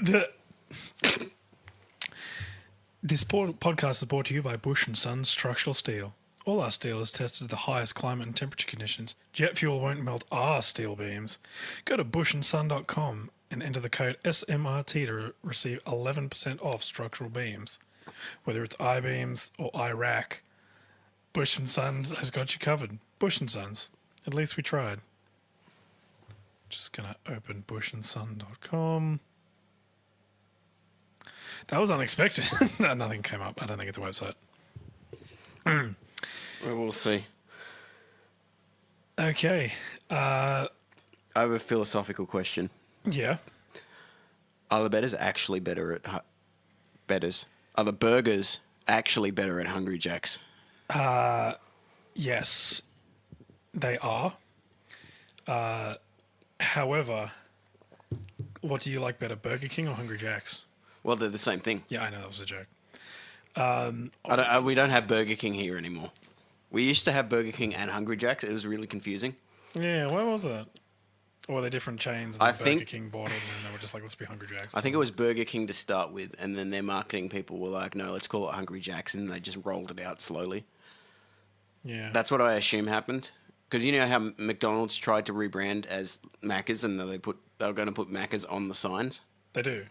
This podcast is brought to you by Bush & Sons Structural Steel. All our steel is tested at the highest climate and temperature conditions. Jet fuel won't melt our steel beams. Go to bushandsun.com and enter the code SMRT to receive 11% off structural beams. Whether it's I-beams or I-rack, Bush & Sons has got you covered. Bush & Sons. At least we tried. Just going to open bushandsun.com. That was unexpected. Nothing came up. I don't think it's a website. Well, we'll see. Okay. I have a philosophical question. Yeah. Are the betters actually better at betters? Are the burgers actually better at Hungry Jack's? Yes, they are. However, what do you like better, Burger King or Hungry Jack's? Well, they're the same thing. Yeah, I know that was a joke. We don't have Burger King here anymore. We used to have Burger King and Hungry Jack's. It was really confusing. Yeah, where was that? Or were they different chains? And Burger King bought it, and then they were just like, let's be Hungry Jack's. I think it was Burger King to start with, and then their marketing people were like, no, let's call it Hungry Jack's, and they just rolled it out slowly. Yeah. That's what I assume happened. Because you know how McDonald's tried to rebrand as Macca's, and they were going to put Macca's on the signs? They do.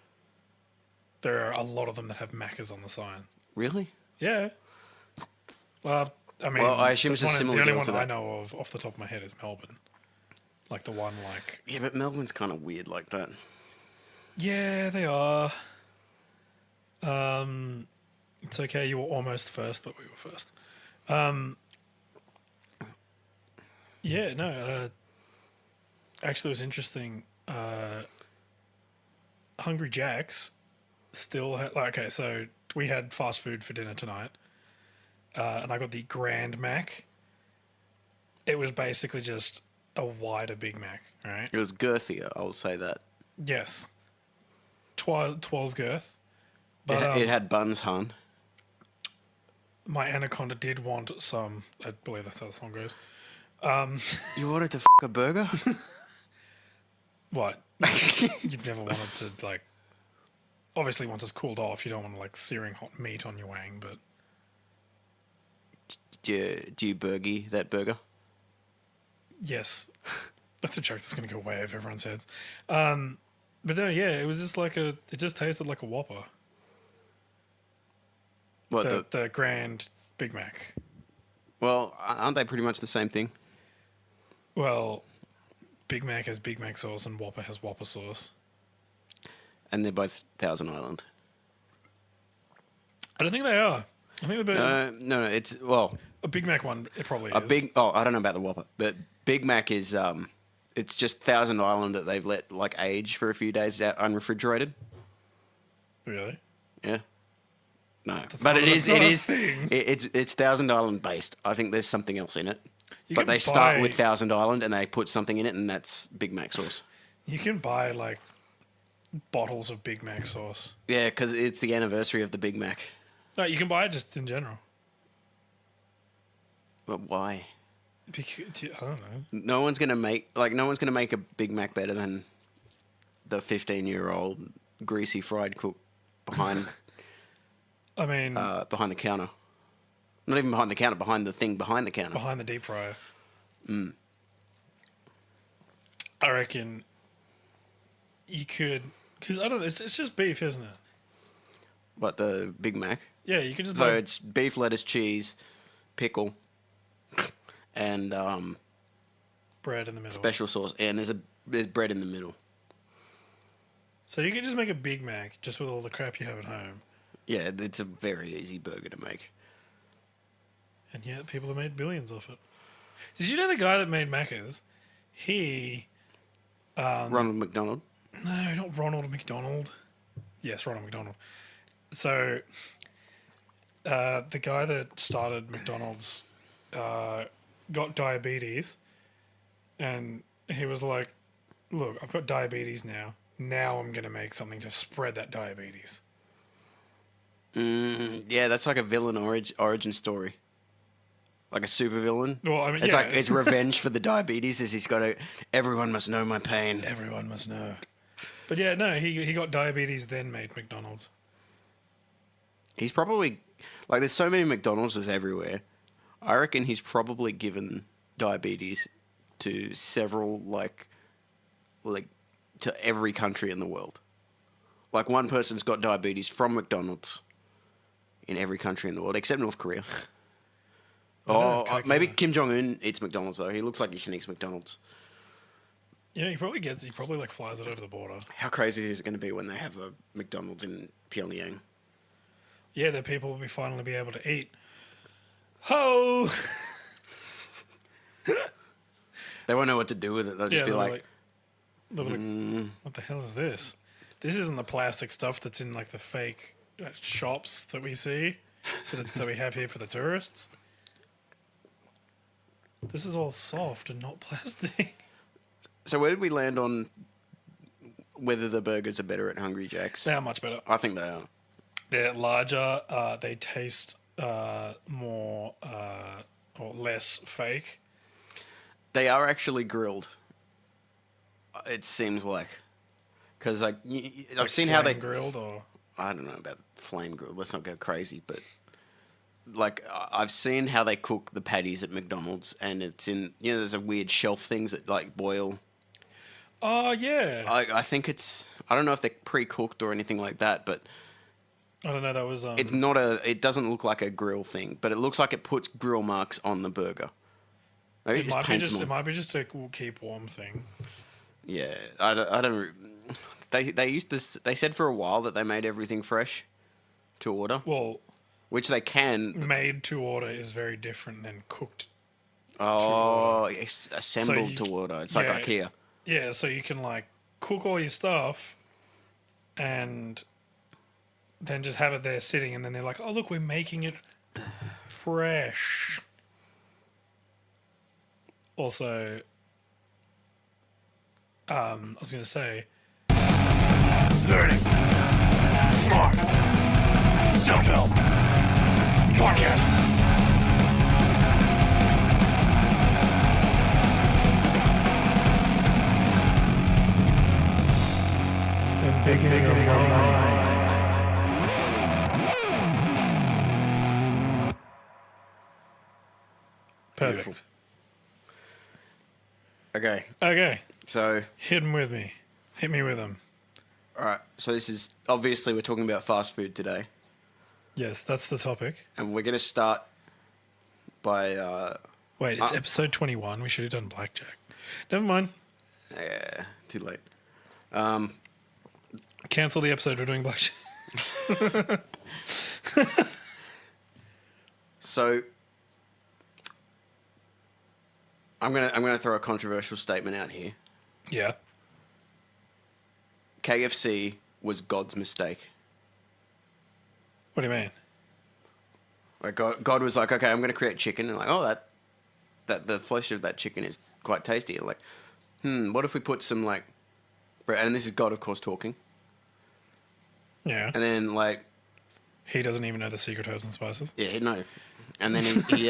There are a lot of them that have Macca's on the sign. Really? Yeah. Well, I mean, I assume it's a similar the only deal one to that. I know of off the top of my head is Melbourne. Like the one, like... Yeah, but Melbourne's kind of weird like that. Yeah, they are. It's okay. You were almost first, but we were first. Yeah, no. Actually, it was interesting. Hungry Jack's still had... okay, so we had fast food for dinner tonight. And I got the Grand Mac. It was basically just a wider Big Mac, right? It was girthier, I will say that. Yes. Twas girth. But It had buns, hun. my anaconda did want some... I believe that's how the song goes. You wanted to a burger? What? You've never wanted to, like... Obviously, once it's cooled off, you don't want, like, searing hot meat on your wang, but... Do you burgie that burger? Yes. That's a joke that's going to go way over everyone's heads. But no, yeah, it was just like it just tasted like a Whopper. What, The Grand Big Mac. Well, aren't they pretty much the same thing? Well, Big Mac has Big Mac sauce and Whopper has Whopper sauce. And they're both Thousand Island. I don't think they are. I think they're No, it's, well... A Big Mac one, it probably is. I don't know about the Whopper, but Big Mac is, it's just Thousand Island that they've let, like, age for a few days out unrefrigerated. Really? Yeah. No. That's But not- that's not a thing. it's Thousand Island based. I think there's something else in it. You But can they start buy- with Thousand Island and they put something in it, and that's Big Mac sauce. You can buy, like, bottles of Big Mac sauce. Yeah, because it's the anniversary of the Big Mac. No, you can buy it just in general. But why? Because, I don't know. No one's gonna make a Big Mac better than the 15-year-old greasy fried cook behind I mean, behind the counter. Not even behind the counter, behind the thing behind the counter. behind the deep fryer. I reckon you could, because I don't know, it's just beef, isn't it? What, the Big Mac? Yeah, you can just So buy... it's beef, lettuce, cheese, pickle, and bread in the middle. special sauce. And there's bread in the middle. So you can just make a Big Mac just with all the crap you have at home. Yeah, it's a very easy burger to make. And yet people have made billions off it. Did you know the guy that made Macca's, he... Ronald McDonald. No, not Ronald McDonald. Yes, Ronald McDonald. So, the guy that started McDonald's got diabetes, and he was like, look, I've got diabetes now. Now I'm going to make something to spread that diabetes. Yeah, that's like a villain origin story. Like a super villain. Well, I mean, It's yeah. like, it's revenge for the diabetes, as he's got to, everyone must know my pain. Everyone must know. But yeah, no, he got diabetes, then made McDonald's. He's probably like there's so many McDonald's everywhere. I reckon he's probably given diabetes to several like to every country in the world. Like one person's got diabetes from McDonald's in every country in the world except North Korea. Maybe Kim Jong-un eats McDonald's though. He looks like he sneaks McDonald's. Yeah, he probably like flies it over the border. How crazy is it going to be when they have a McDonald's in Pyongyang? Yeah, that people will finally be able to eat. Ho! They won't know what to do with it. They'll just be like, what the hell is this? This isn't the plastic stuff that's in like the fake shops that we see that we have here for the tourists. This is all soft and not plastic. So where did we land on whether the burgers are better at Hungry Jack's? They are much better. I think they are. They're larger. They taste more or less fake. They are actually grilled. It seems like, because I've seen how they grilled, or I don't know about flame grilled. Let's not go crazy, but like I've seen how they cook the patties at McDonald's, and it's in there's a weird shelf things that like boil. Oh yeah. I think it's I don't know if they're pre-cooked or anything like that, but I don't know. That was it's not it doesn't look like a grill thing, but it looks like it puts grill marks on the burger. Maybe it might be just a keep warm thing. Yeah, I don't. They said for a while that they made everything fresh to order. Well, which they can. Made to order is very different than cooked. Oh, yes, assembled to order. It's like IKEA. Yeah, so you can like cook all your stuff, and then just have it there sitting, and then they're like, "Oh, look, we're making it fresh." Also, I was going to say, Learning, smart, self-help, podcast. and big in your mind. Perfect. Beautiful. Okay. Okay. So Hit him with me. Hit me with him. all right. So this is obviously we're talking about fast food today, Yes, that's the topic. and we're going to start by Wait, it's episode 21. We should have done blackjack. Never mind. too late. Cancel the episode. We're doing blackjack. So I'm gonna throw a controversial statement out here. Yeah. KFC was God's mistake. What do you mean? Like God was like, okay, I'm gonna create chicken, and like, oh, that the flesh of that chicken is quite tasty. And like, what if we put some like bread? And this is God, of course, talking. Yeah. And then like, He doesn't even know the secret herbs and spices. yeah, no. And then he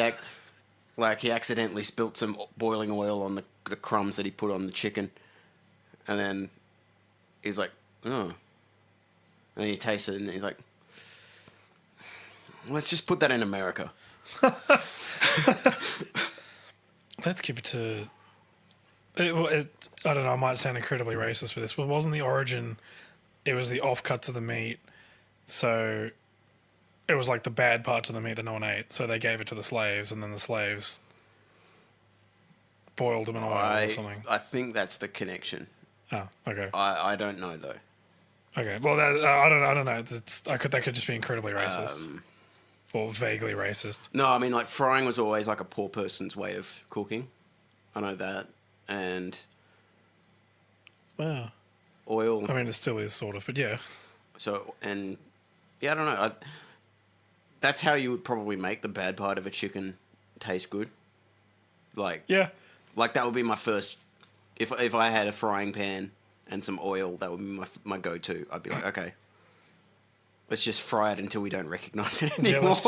accidentally spilt some boiling oil on the crumbs that he put on the chicken. And then he's like, oh. And then he tastes it and he's like, let's just put that in America. Let's give it to... I don't know, I might sound incredibly racist with this, but it wasn't the origin. It was the offcuts of the meat. So it was like the bad parts of the meat that no one ate. So they gave it to the slaves, and then the slaves boiled them in oil or something. I think that's the connection. Oh, okay. I don't know though. Okay. Well, I don't know. That could just be incredibly racist. Or vaguely racist. No, I mean like frying was always like a poor person's way of cooking. I know that. And Wow. oil. I mean, it still is sort of, but yeah. So, and yeah, I don't know. That's how you would probably make the bad part of a chicken taste good. Like, Yeah. like that would be my first. If I had a frying pan and some oil, that would be my go-to. I'd be like, okay, let's just fry it until we don't recognize it anymore. Yeah, let's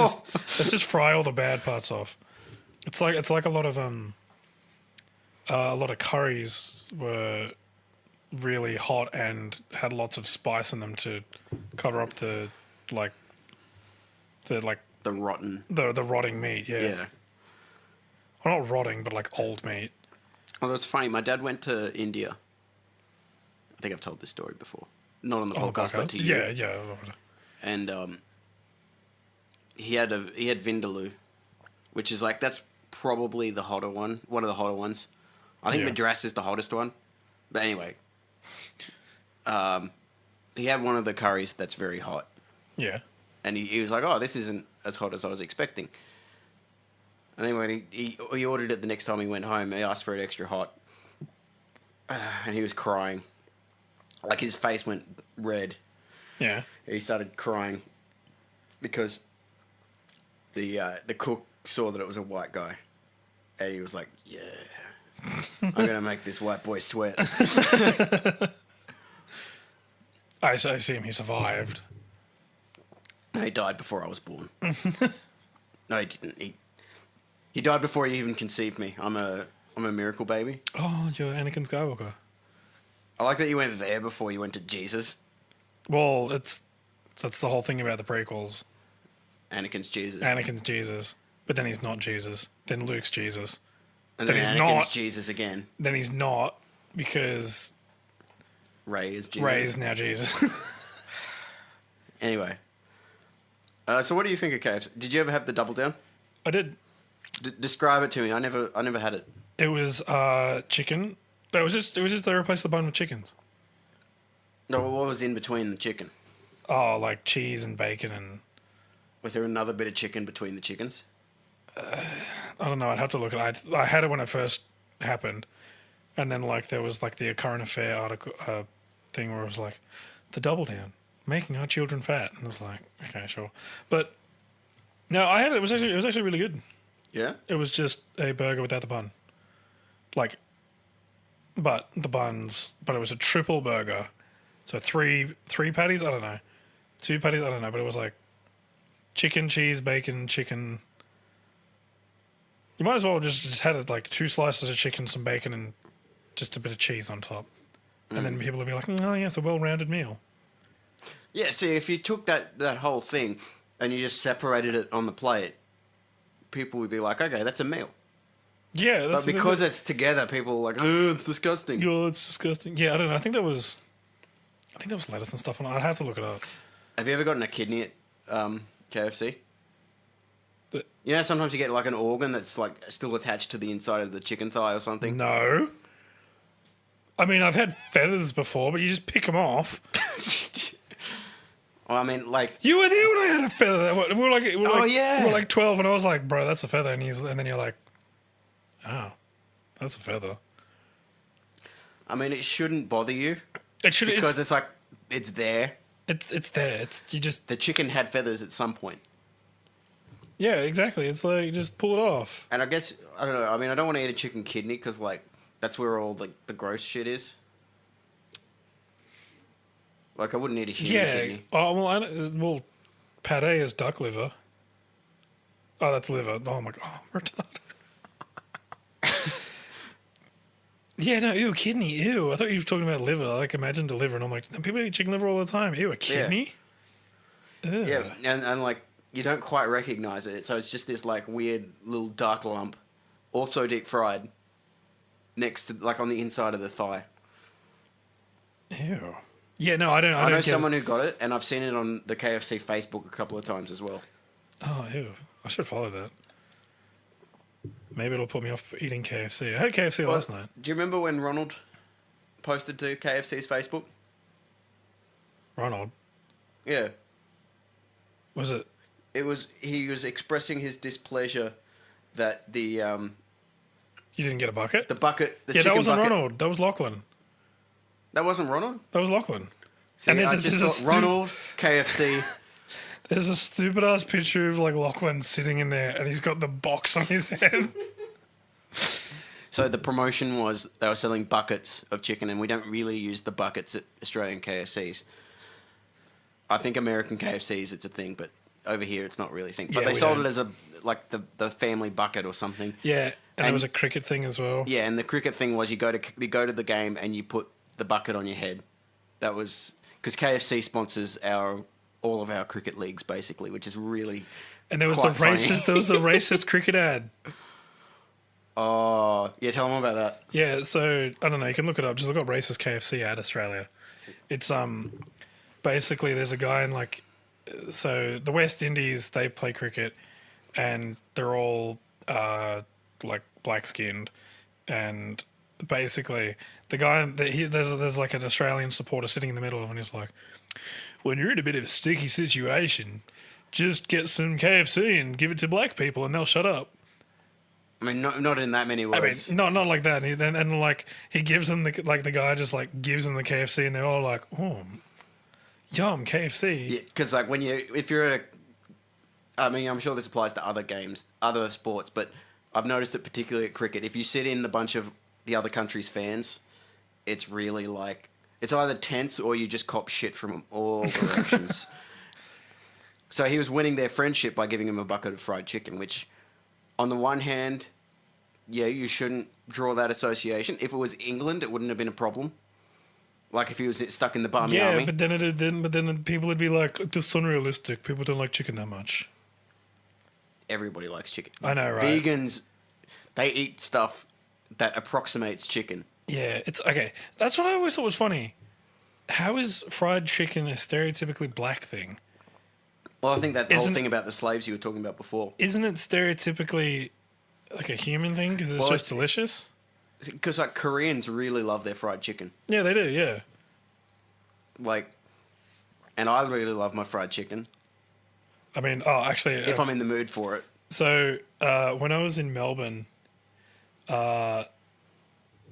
just fry all the bad parts off. It's like a lot of curries were really hot and had lots of spice in them to cover up the rotten. the rotting meat. Yeah. Yeah. Well, not rotting, but like old meat. Well, it's funny. My dad went to India. I think I've told this story before. Not on the podcast, but to you. Yeah, yeah. And he had Vindaloo, which is like that's probably the hotter one of the hotter ones. I think Yeah. Madras is the hottest one. But anyway, he had one of the curries that's very hot. Yeah. And he was like, oh, this isn't as hot as I was expecting. And then when he ordered it the next time he went home, he asked for it extra hot. And he was crying. Like his face went red. Yeah. He started crying because the cook saw that it was a white guy. And he was like, yeah, I'm going to make this white boy sweat. I assume he survived. No, he died before I was born. No, he didn't. He died before he even conceived me. I'm a miracle baby. Oh, you're Anakin Skywalker. I like that you went there before you went to Jesus. Well, that's the whole thing about the prequels. Anakin's Jesus. Anakin's Jesus, but then he's not Jesus. Then Luke's Jesus. And then then he's Anakin's not. Jesus again. Then he's not because Rey is Jesus. Rey's now Jesus. Anyway. So what do you think of KFC? Did you ever have the double down? I did. Describe it to me. I never had it. It was chicken. It was just they replaced the bun with chickens. No, what was in between the chicken? Oh, like cheese and bacon and Was there another bit of chicken between the chickens? I don't know. I'd have to look at it. I had it when it first happened, and then like there was like the current affair article thing where it was like the double down, making our children fat, and I was like, okay, sure. But no, I had it. It was actually really good. Yeah. It was just a burger without the bun, like, but the buns. But it was a triple burger, so three patties. I don't know, 2 patties. I don't know, but it was like chicken, cheese, bacon, chicken. You might as well just had it like 2 slices of chicken, some bacon, and just a bit of cheese on top. And then people would be like, oh, yeah, it's a well-rounded meal. Yeah, see, if you took that whole thing and you just separated it on the plate, people would be like, okay, that's a meal. Yeah. But because it's together, people are like, oh, it's disgusting. Oh, it's disgusting. Yeah, I don't know. I think there was lettuce and stuff on it. I'd have to look it up. Have you ever gotten a kidney at KFC? But, You know, sometimes you get like an organ that's like still attached to the inside of the chicken thigh or something. no. I mean, I've had feathers before, but you just pick them off. Well, I mean, like, You were there when I had a feather. We were like, yeah. we were like 12, and I was like, bro, that's a feather. And then you're like, oh, that's a feather. I mean, it shouldn't bother you It should because it's like it's there. it's there. It's you just The chicken had feathers at some point. yeah, exactly. It's like just pull it off. And I guess I don't know. I mean, I don't want to eat a chicken kidney because like that's where all like the gross shit is. Like I wouldn't eat a human Yeah. kidney. Oh well, pate is duck liver. Oh, that's liver. Oh my god, I'm retarded. Yeah, no, ew, kidney, ew. I thought you were talking about liver. I like imagined a liver, and I'm like, people eat chicken liver all the time. Ew, a kidney. Ugh. Yeah, and like you don't quite recognize it, so it's just this like weird little dark lump, also deep fried, next to like on the inside of the thigh. Ew. Yeah, no, I don't. I know get someone it. who got it, and I've seen it on the KFC Facebook a couple of times as well. Oh, ew. I should follow that. Maybe it'll put me off eating KFC. I had KFC last night. Do you remember when Ronald posted to KFC's Facebook? Ronald, Yeah. was it? He was expressing his displeasure that the You didn't get a bucket? bucket the Yeah, chicken that wasn't bucket, Ronald. That was Lachlan. That wasn't Ronald? That was Lachlan. See, And there's I a- just there's a thought Ronald, KFC. There's a stupid ass picture of like Lachlan sitting in there, and he's got the box on his head. So the promotion was they were selling buckets of chicken, and we don't really use the buckets at Australian KFCs. I think American KFCs it's a thing, but over here it's not really a thing. But Yeah, they we sold don't. it as a like the family bucket or something. Yeah, and there And- was a cricket thing as well. Yeah, and the cricket thing was you go to the game and you put the bucket on your head. That was because KFC sponsors all of our cricket leagues basically, which is really And there was quite funny. there was the racist cricket ad. Oh, yeah, tell them about that. Yeah, so I don't know, you can look it up. Just look up racist KFC ad Australia. It's basically there's a guy in like, so the West Indies, they play cricket and they're all like black skinned, and basically the guy there's like an Australian supporter sitting in the middle of him, and he's like, when you're in a bit of a sticky situation, just get some KFC and give it to black people and they'll shut up. I mean, not in that many words. I mean, not like that. And like he gives them the guy just like gives them the KFC, and they're all like, "Oh, yum, KFC." Yeah, because like if you're at I mean, I'm sure this applies to other games, other sports, but I've noticed it particularly at cricket. If you sit in a bunch of the other country's fans, it's really like it's either tense or you just cop shit from all directions. So he was winning their friendship by giving him a bucket of fried chicken, which, on the one hand, yeah, you shouldn't draw that association. If it was England, it wouldn't have been a problem. Like if he was stuck in the Barmy Army. Yeah, but then people would be like, "This is unrealistic. People don't like chicken that much." Everybody likes chicken. I know, right? Vegans, they eat stuff that approximates chicken. Yeah, it's okay. That's what I always thought was funny. How is fried chicken a stereotypically black thing? Well, I think that the whole Isn't- thing about the slaves you were talking about before. Isn't it stereotypically like a human thing because it's Well, just it's- delicious? Because like Koreans really love their fried chicken. Yeah, they do. Yeah. Like, and I really love my fried chicken I mean, oh, actually, if I'm in the mood for it. so when I was in Melbourne,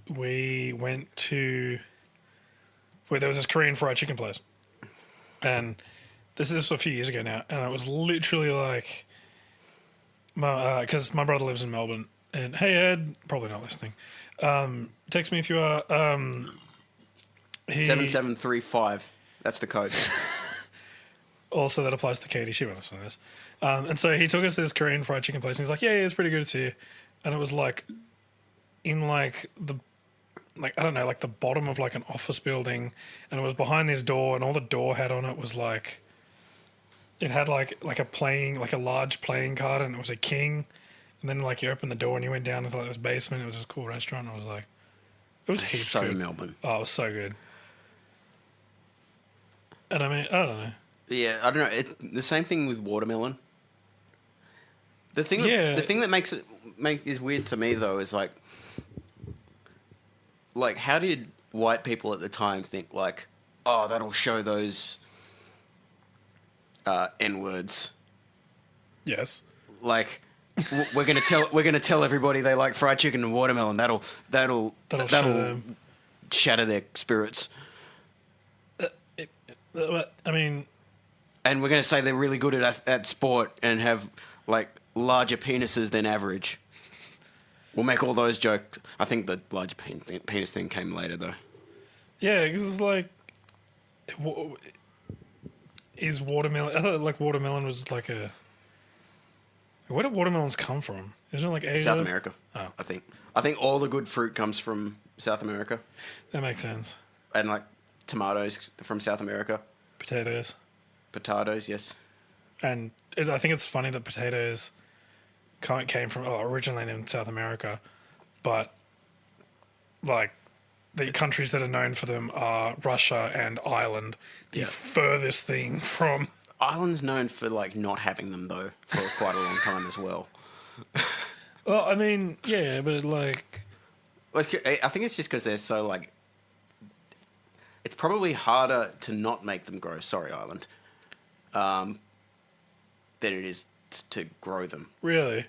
we went to where there was this Korean fried chicken place, and this is a few years ago now, and it was literally like, because my brother lives in Melbourne, and hey Ed, probably not listening. Text me if you are. 7735. That's the code. Also, that applies to Katie. She won't listen to this. And so he took us to this Korean fried chicken place, and he's like, yeah, it's pretty good. It's here. And it was like in like I don't know, like the bottom of like an office building, and it was behind this door, and all the door had on it was like, it had like a large playing card, and it was a king. And then like you opened the door and you went down into like this basement. It was this cool restaurant. I was like, it was heaps So good. Melbourne. Oh, it was so good. And I mean, I don't know. Yeah, I don't know. The same thing with watermelon. The thing that makes it is weird to me though is like how did white people at the time think like, oh, that'll show those N words. Yes. Like we're gonna tell everybody they like fried chicken and watermelon. That'll show them. shatter their spirits. I mean, And we're going to say they're really good at sport and have, like, larger penises than average. We'll make all those jokes. I think the larger penis thing came later, though. yeah, because it's like, is watermelon? I thought like watermelon was like a. Where do watermelons come from? Isn't it like Asia? South America, Oh. I think. I think all the good fruit comes from South America. That makes sense. And, like, tomatoes from South America. Potatoes. Potatoes, yes. And I think it's funny that potatoes came from originated in South America, but like the countries that are known for them are Russia and Ireland, the furthest thing from. Ireland's known for, like, not having them, though, for quite a long time as well. Well, I mean, yeah, but like, I think it's just because they're so, like... It's probably harder to not make them grow, sorry, Ireland, than it is to grow them. really,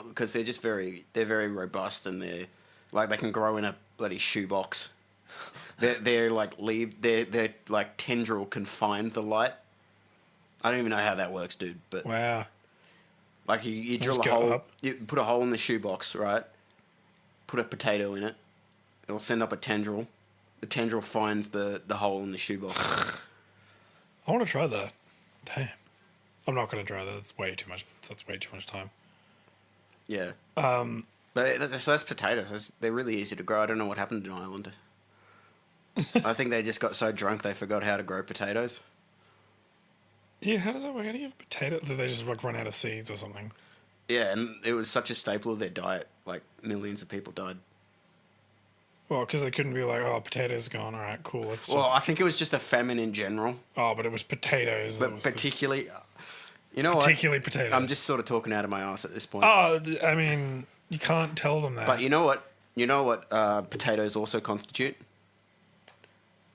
Because they're just they're very robust, and they're, like, they can grow in a bloody shoebox. They're like, their like, tendril can find the light. I don't even know how that works, dude, but... wow. Like, you drill Just a go hole, up. you put a hole in the shoebox, right? Put a potato in it. It'll send up a tendril. The tendril finds the hole in the shoebox. I want to try that. Damn, I'm not going to try that. That's way too much. That's way too much time. Yeah. But that's potatoes. They're really easy to grow. I don't know what happened in Ireland. I think they just got so drunk they forgot how to grow potatoes. Yeah, how does that work? How do you have potato? Did they just like run out of seeds or something? Yeah, and it was such a staple of their diet. Like millions of people died. Well, because they couldn't be like, oh, potatoes gone. All right, cool. Let's Well, just. I think it was just a famine in general, Oh, but it was potatoes. That but was particularly, you know particularly what? potatoes. I'm just sort of talking out of my ass at this point. Oh, I mean, you can't tell them that. But you know what? You know what potatoes also constitute?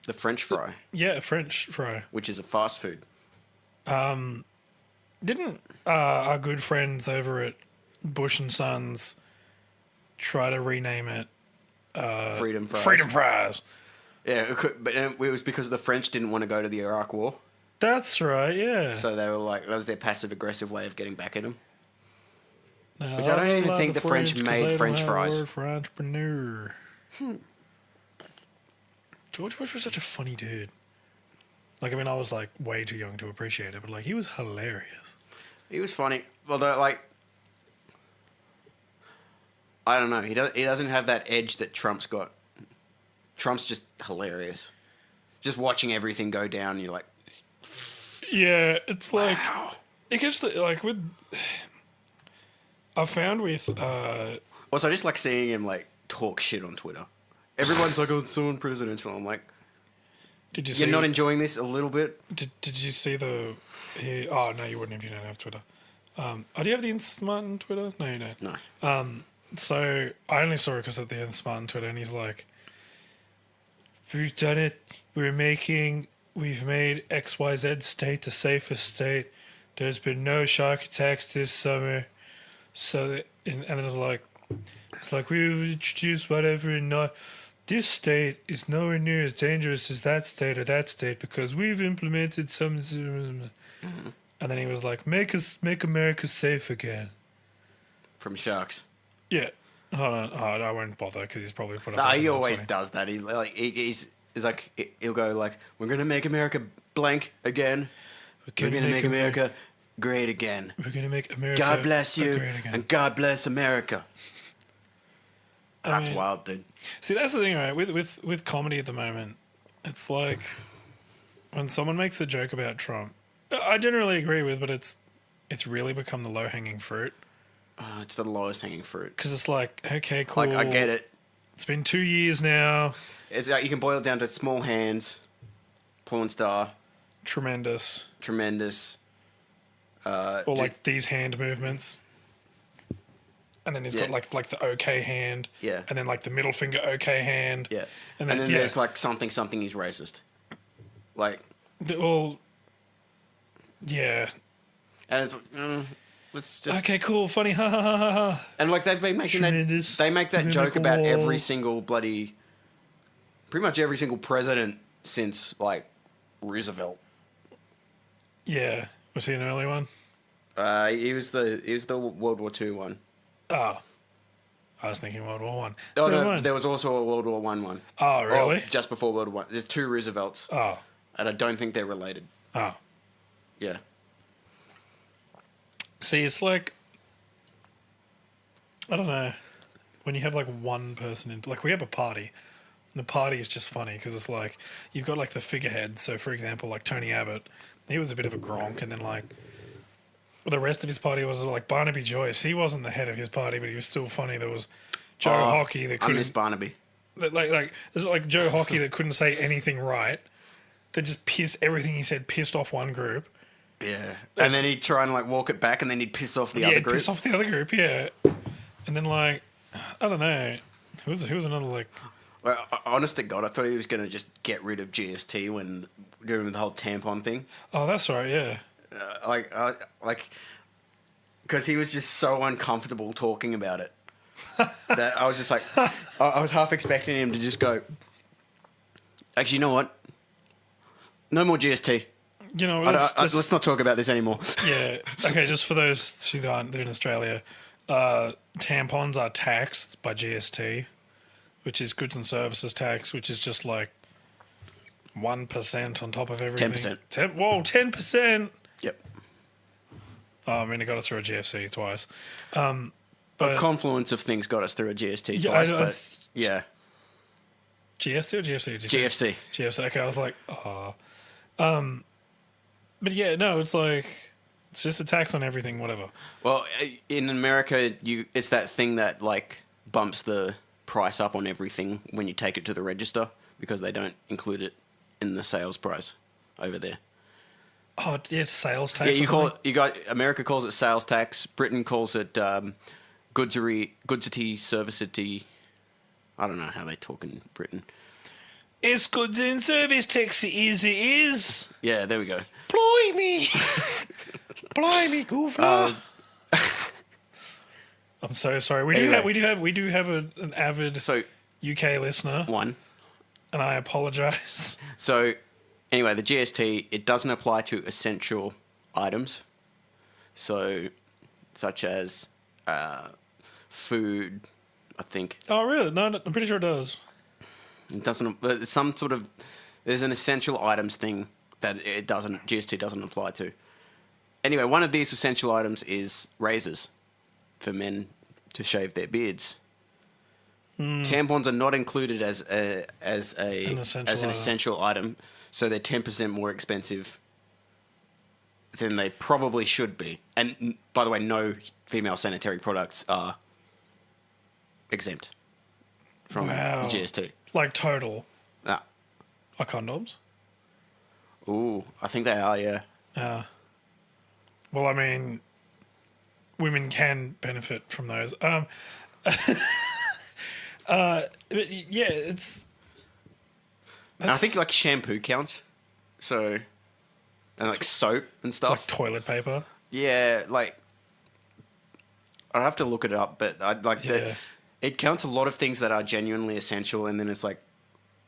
The French fry, Yeah, French fry. which is a fast food. Didn't our good friends over at Bush and Sons try to rename it Freedom fries. Freedom Fries? Yeah, but it was because the French didn't want to go to the Iraq War. That's right, yeah. So they were like, that was their passive aggressive way of getting back at them. No, Which I don't even love think the French 'cause made they don't French have a fries. word for entrepreneur. George Bush was such a funny dude. Like, I mean, I was like way too young to appreciate it, but like he was hilarious. He was funny. Although, like, I don't know. He doesn't have that edge that Trump's got. Trump's just hilarious. Just watching everything go down, you're like, Yeah, it's like wow. it gets like with. I found with Also, I just like seeing him like talk shit on Twitter. Everyone's like, "Oh, it's so unpresidential." I'm like, did you you're see? not enjoying this a little bit? Did you see the? Oh no, you wouldn't if you don't have Twitter. Oh, do you have the Insmart on Twitter? No, you don't. No. So I only saw it because of the Insmart on Twitter, and he's like, "We've done it. We've made XYZ state the safest state. There's been no shark attacks this summer." So and then it's like we've introduced whatever and not. This state is nowhere near as dangerous as that state or that state because we've implemented some. Mm-hmm. And then he was like, "Make America safe again." From sharks. Yeah. Hold on. Oh, I won't bother because he's probably put up. No, with he it. always That's does that. He's like, he'll go like, "We're gonna make America blank again. We're gonna make America great again. We're gonna make America. God bless you, great again." and God bless America." That's mean- wild, dude. See, that's the thing, right? With comedy at the moment, it's like when someone makes a joke about Trump, I generally agree with, but it's really become the low hanging fruit It's the lowest hanging fruit. because it's like, okay, cool. Like, I get it. It's been 2 years now. It's like you can boil it down to small hands, porn star, Tremendous. tremendous. Or like these hand movements. And then he's got Yeah. like the okay hand. Yeah. And then like the middle finger okay hand. Yeah. And And then, then there's like something he's racist. Like, well, yeah. and it's like, let's just. Okay, cool, funny, ha ha ha ha ha. And like they've been making Tremendous. that. They make that We're joke gonna make a about every wall. single pretty much every single president since like Roosevelt. Yeah. Was he an early one? He was the World War II one. Oh. I was thinking World War One. Oh Never no, mind. there was also a World War One one. Oh, really? Or just before World War One. There's two Roosevelts, Oh. and I don't think they're related. Oh. Yeah. See, it's like, I don't know, when you have like one person in, like we have a party, and the party is just funny because it's like, you've got like the figurehead. So for example, like Tony Abbott, he was a bit of a gronk, and then like the rest of his party was like Barnaby Joyce. He wasn't the head of his party, but he was still funny. There was Joe Hockey that I miss couldn't, Barnaby. there's like Joe Hockey that couldn't say anything right. That just pissed, everything he said pissed off one group. Yeah. And then he'd try and like walk it back, and then he'd piss off the other group. Piss off the other group, yeah. And then like, I don't know, who was another like, Well, honest to God, I thought he was going to just get rid of GST when during the whole tampon thing. oh that's right, yeah. Because he was just so uncomfortable talking about it that I was just like, I was half expecting him to just go. Actually, you know what? No more GST. You know, Let's not talk about this anymore. yeah. Okay, just for those who aren't there in Australia, tampons are taxed by GST, which is goods and services tax, which is just like 1% on top of everything. 10%. Whoa, 10%. Yep. Oh, I mean, it got us through a GFC twice. A But confluence of things got us through a GST Yeah, twice, I- but yeah. GST or GFC? GFC. GFC. Okay, I was like, but yeah, no, it's like it's just a tax on everything, whatever. Well, in America, it's that thing that like bumps the price up on everything when you take it to the register because they don't include it in the sales price over there. Oh, it's sales tax. Yeah, or you call something? it. You got America calls it sales tax. Britain calls it goodsity, servicity. I don't know how they talk in Britain. It's goods and service tax. It is. Yeah, there we go. Blimey. Blimey, goofla. I'm so sorry. We do have an avid So UK listener, one. and I apologise. So anyway, the GST, it doesn't apply to essential items. So such as food, I think. Oh, really? No, I'm pretty sure it does. It doesn't. There's an essential items thing that GST doesn't apply to. Anyway, one of these essential items is razors for men to shave their beards. Tampons are not included as an essential item, so they're 10% more expensive than they probably should be. And by the way, no female sanitary products are exempt from Wow. the GST. Like total. Ah. Are condoms? Ooh, I think they are, yeah. Well, I mean, women can benefit from those. But yeah, it's. And I think like shampoo counts. So, and like soap and stuff. like toilet paper. Yeah, like I'd have to look it up, but I'd like Yeah. it counts a lot of things that are genuinely essential, and then it's like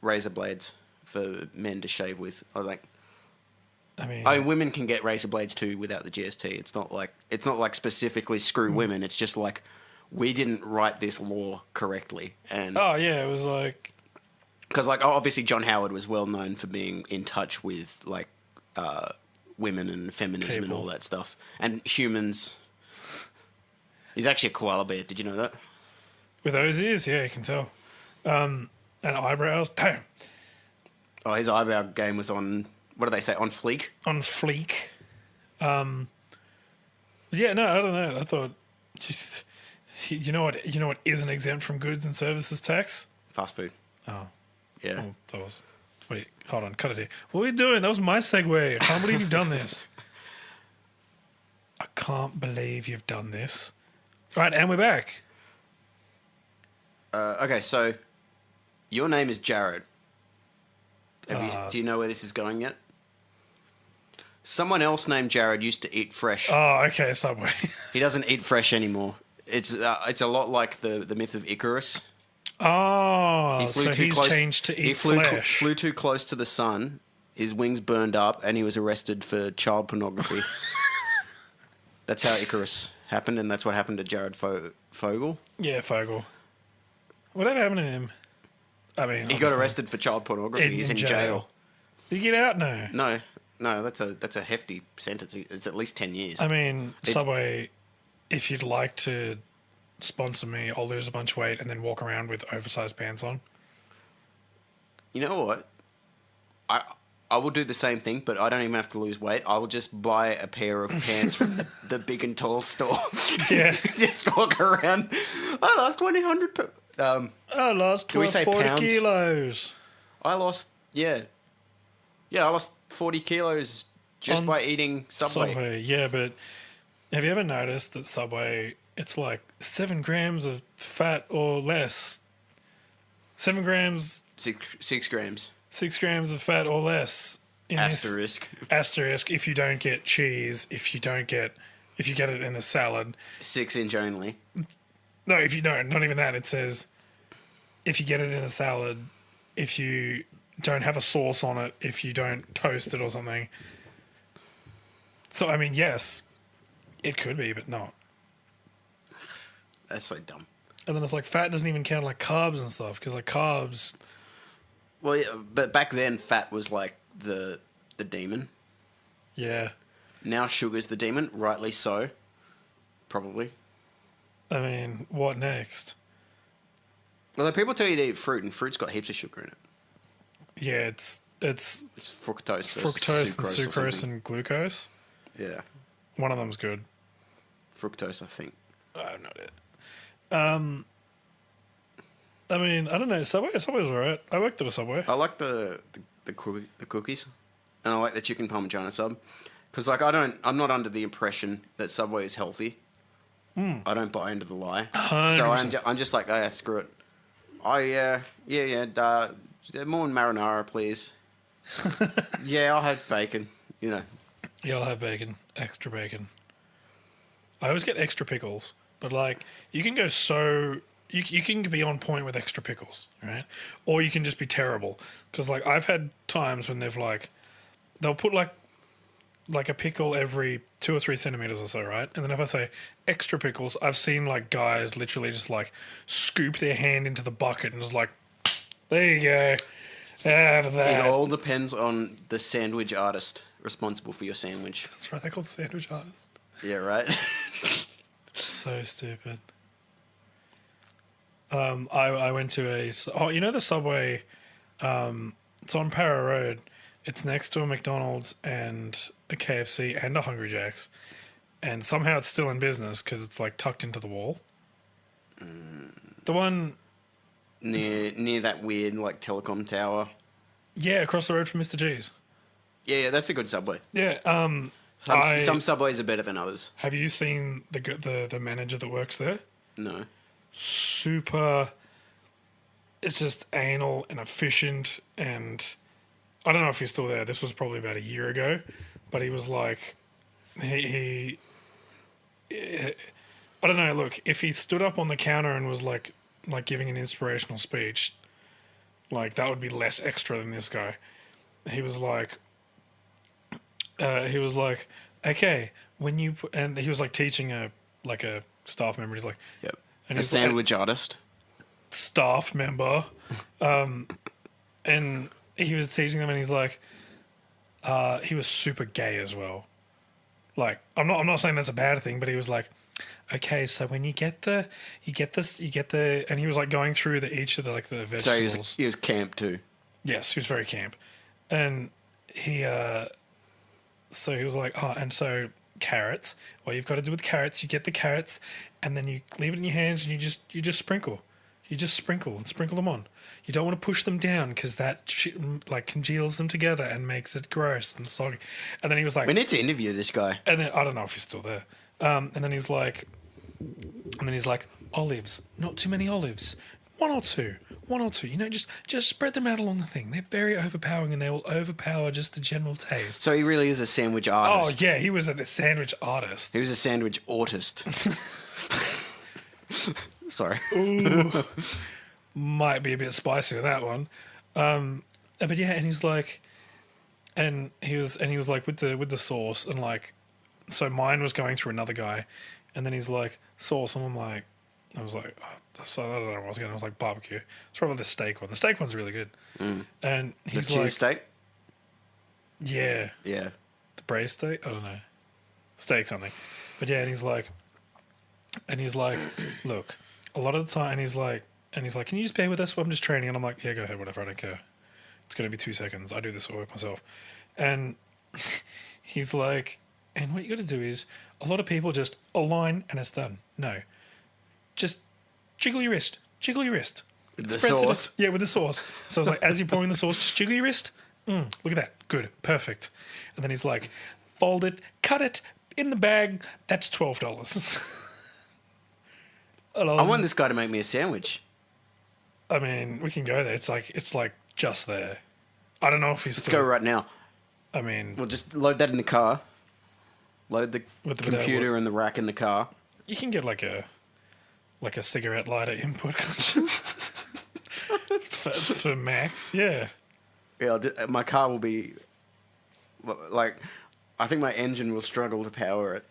razor blades for men to shave with. Or like, I mean, women can get razor blades too without the GST. It's not like specifically screw women. It's just like we didn't write this law correctly, and oh yeah, it was like because like obviously John Howard was well known for being in touch with like women and feminism and People. all that stuff and humans. He's actually a koala bear. Did you know that? with those ears, yeah, you can tell. And eyebrows, damn, Oh, his eyebrow game was on. What do they say? On fleek. on fleek. Yeah, no, I don't know. I thought, just, you know what isn't exempt from goods and services tax? Fast food. Oh, Yeah. oh that was. Wait, hold on, cut it here. What are you doing? That was my segue. I can't believe you've done this. I can't believe you've done this. All right, and we're back. Okay, so your name is Jared. Do you know where this is going yet? Someone else named Jared used to eat fresh. Oh, okay, Subway. He doesn't eat fresh anymore. It's a lot like the myth of Icarus. Oh, so he's close- changed to he eat flew flesh. flew too close to the sun. His wings burned up, and he was arrested for child pornography. That's how Icarus happened, and that's what happened to Jared Fogle. Yeah, Fogel. Whatever happened to him? I mean, He got obviously- arrested for child pornography. He's in jail. Did he get out? No. No, that's a hefty sentence. It's at least 10 years. I mean, Subway, if you'd like to sponsor me, I'll lose a bunch of weight and then walk around with oversized pants on. You know what? I will do the same thing, but I don't even have to lose weight. I will just buy a pair of pants from the big and tall store. Yeah. Just walk around. I lost 100. I lost Can we say 40 pounds? kilos. I lost, yeah, I lost 40 kilos just by eating Subway. Yeah, but have you ever noticed that Subway, it's like 7 grams of fat or less? 7 grams, 6 grams. 6 grams of fat or less. In Asterisk. This, asterisk if you don't get cheese, if you get it in a salad. 6-inch only. No, if you don't, not even that. It says if you get it in a salad, if you don't have a sauce on it, if you don't toast it or something. So, I mean, yes, it could be, but not. That's so dumb. And then it's like fat doesn't even count like carbs and stuff because like carbs. Well, yeah, but back then, fat was like the demon. Yeah. Now sugar's the demon, rightly so. Probably. I mean, what next? Although people tell you to eat fruit, and fruit's got heaps of sugar in it. Yeah, it's It's fructose. versus fructose and or sucrose something. and glucose. Yeah, One of them's good. fructose, I think. I have no idea. I mean, I don't know. Subway's alright. I worked at a Subway. I like the cookies, and I like the chicken parmigiana sub, because like I'm not under the impression that Subway is healthy. I don't buy into the lie. 100%. So I'm just like, oh, yeah, screw it. More marinara, please. Yeah, I'll have bacon. You know, Yeah, I'll have bacon. Extra bacon. I always get extra pickles, but like you can go so you can be on point with extra pickles, right? Or you can just be terrible because like I've had times when they'll put like a pickle every 2 or 3 centimeters or so, right? And then if I say extra pickles, I've seen like guys literally just like scoop their hand into the bucket and just like, there you go, have that. it all depends on the sandwich artist responsible for your sandwich. That's right, they're called sandwich artists. Yeah, right. So stupid. I went to the Subway, it's on Para Road. It's next to a McDonald's and a KFC and a Hungry Jack's. And somehow it's still in business because it's like tucked into the wall. The one, near that weird like telecom tower. yeah, across the road from Mr. G's. Yeah, that's a good Subway. Yeah, Some Subways are better than others. have you seen the manager that works there? No. Super, it's just anal and efficient, and I don't know if he's still there. This was probably about a year ago, but he was like, he I don't know. Look, if he stood up on the counter and was like giving an inspirational speech, like that would be less extra than this guy. He was like, okay, when you and he was like teaching a staff member. He's like, Yep. and A he's sandwich artist. staff member, and he was teaching them, and he's like, he was super gay as well. Like, I'm not saying that's a bad thing, but he was like, okay, so when you get the, and he was like going through each of the like the vegetables. So he was camp too. Yes, he was very camp, and so he was like, oh, and so carrots. What you've got to do with carrots, you get the carrots, and then you leave it in your hands, and you just sprinkle. You just sprinkle them on. You don't want to push them down because that like congeals them together and makes it gross and soggy. And then he was like, We need to interview this guy. and then I don't know if he's still there. And then he's like, olives, not too many olives, one or two. You know, just spread them out along the thing. They're very overpowering, and they will overpower just the general taste. So he really is a sandwich Oh artist. yeah, he was a sandwich artist. He was a sandwich artist. Sorry. Ooh, might be a bit spicy with that one. But yeah, and he's like, and he was like with the sauce, and like, so mine was going through another guy, and then he's like sauce, and I was like, oh, so I don't know what I was getting. I was like barbecue. It's probably the steak one. The steak one's really good. And The he's cheese like, steak? yeah, Yeah. the braised steak. I don't know, steak something. But yeah, and he's like, look, a lot of the time, and he's like, can you just bear with us while I'm just training? And I'm like, yeah, go ahead, whatever, I don't care. It's going to be 2 seconds. I do this at work myself. And he's like, and what you got to do is, a lot of people just align and it's done. No, just jiggle your wrist. With the Spreads it- sauce? yeah, with the sauce. So I was like, as you're pouring the sauce, just jiggle your wrist. Look at that. Good. Perfect. And then he's like, fold it, cut it in the bag. That's $12. And I want this guy to make me a sandwich. I mean, we can go there. It's like just there. I don't know if he's Let's go right now. I mean, We'll just load that in the car. Load the With the- computer and the rack in the car. you can get like a cigarette lighter input for Max. Yeah. Yeah, my car will be like, I think my engine will struggle to power it.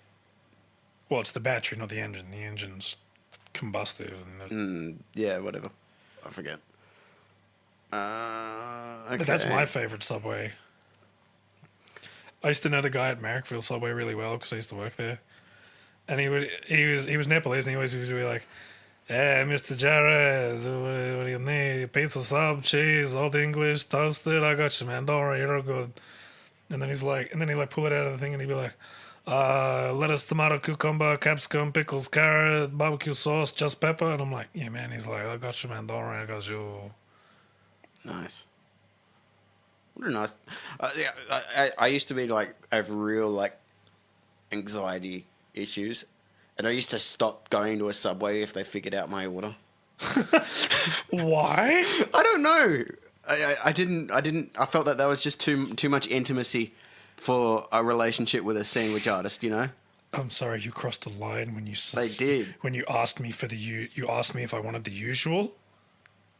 Well, it's the battery, not the engine. The engine's combustive, and Yeah, whatever. I forget. Okay. but that's my favorite Subway. I used to know the guy at Marrickville Subway really well because I used to work there, and he was Nepalese, and he always would be like, Hey, Mr. Jarrett, what do you need? Pizza, sub, cheese, old English, toasted. I got you, man. Don't worry, you're all good. And then he like pull it out of the thing, and he'd be like, lettuce, tomato, cucumber, capsicum, pickles, carrot, barbecue sauce, just pepper. And I'm like, yeah, man. He's like, I got you, man. Don't worry, I got you. Nice. What a nice. Yeah, I used to be like have real like anxiety issues, and I used to stop going to a Subway if they figured out my order. Why? I don't know. I didn't. I felt that was just too much intimacy for a relationship with a sandwich artist. You know. I'm sorry, you crossed the line when you. They did. When you asked me for the you asked me if I wanted the usual.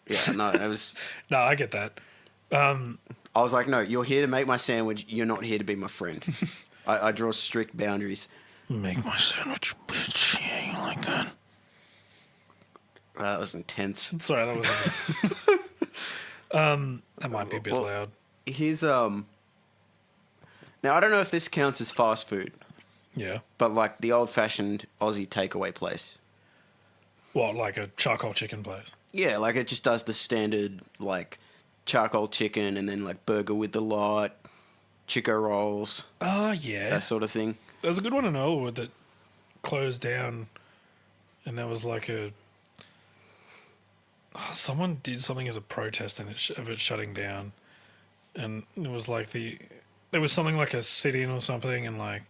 Yeah. No. It was. No, I get that. I was like, no, you're here to make my sandwich. You're not here to be my friend. I draw strict boundaries. Make my sandwich, bitch. Yeah, you like that? That was intense. Sorry, that was. That might be a bit loud. Here's Now I don't know if this counts as fast food, Yeah. but like the old-fashioned Aussie takeaway place. What, like a charcoal chicken place? Yeah, like it just does the standard like charcoal chicken and then like burger with the lot, Chico rolls, Oh, yeah. that sort of thing. There was a good one in Elwood that closed down, and there was like a. Someone did something as a protest of it shutting down, and it was like there was something like a sit-in or something, and like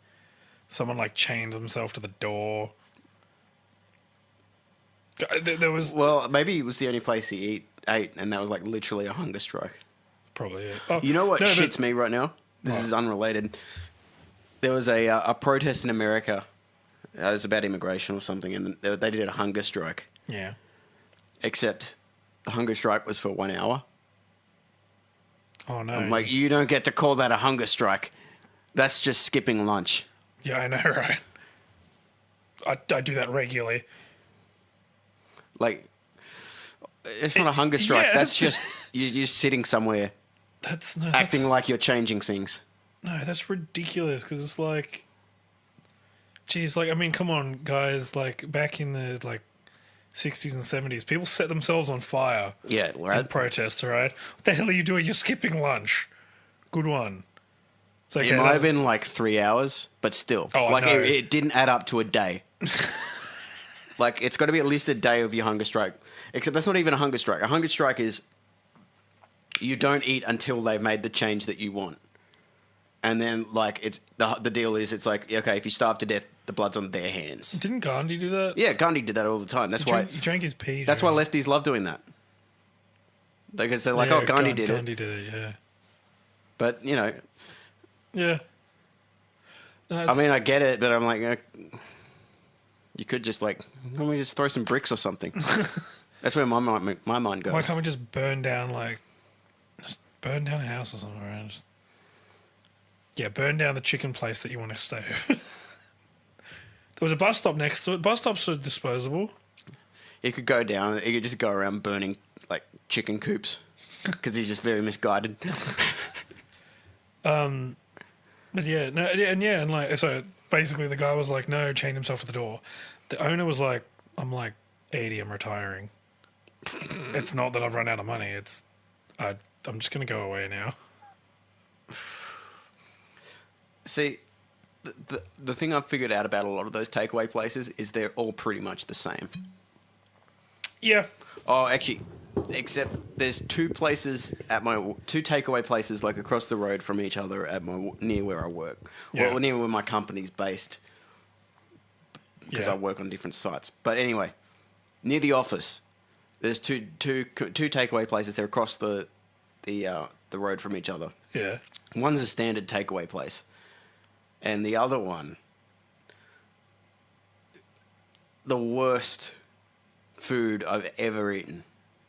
someone like chained himself to the door. There was Well, maybe it was the only place he ate, and that was like literally a hunger strike. probably it. Oh, You know what no, shits me right now? This is unrelated. There was a protest in America. It was about immigration or something, and they did a hunger strike. Yeah. Except the hunger strike was for 1 hour. Oh no. I'm like, you don't get to call that a hunger strike. That's just skipping lunch. Yeah, I know, right? I do that regularly. Like, it's not a hunger strike. yeah, That's it's- just you're sitting somewhere That's acting like you're changing things. No, that's ridiculous because it's like, geez, like, I mean, come on, guys, like, back in the, like, 60s and 70s, people set themselves on fire Yeah, in right. protests, all right? What the hell are you doing? You're skipping lunch. Good one. It's okay. It might have been like 3 hours, but still, Oh, like no. it didn't add up to a day. Like it's got to be at least a day of your hunger strike. Except that's not even a hunger strike. A hunger strike is you don't eat until they've made the change that you want. And then, like, it's the deal is, it's like, okay, if you starve to death, the blood's on their hands. Didn't Gandhi do that? Yeah, Gandhi did that all the time. That's why. He drank his pee. That's why during- lefties love doing that. Because they're like, Yeah, oh, Gandhi did it. Gandhi did it, yeah. But you know, Yeah. No, I it's- mean, I get it, but I'm like, you could just like, let me just throw some bricks or something. That's where my mind goes. why can't we just burn down, like, just burn down a house or something, right? Just, yeah, burn down the chicken place that you want to stay. There was a bus stop next to it. Bus stops are disposable. He could go down. He could just go around burning like chicken coops because he's just very misguided. But yeah, no, and like, so basically the guy was like, no, chained himself to the door. The owner was like, I'm like 80, I'm retiring. It's not that I've run out of money. It's, I'm just going to go away now. See, the thing I've figured out about a lot of those takeaway places is they're all pretty much the same. Yeah. Oh, actually, except there's two takeaway places like across the road from each other at near where I work. Yeah. Well, near where my company's based because Yeah. I work on different sites. But anyway, near the office, there's two takeaway places. They're across the road from each other. Yeah. One's a standard takeaway place, and the other one, the worst food I've ever eaten.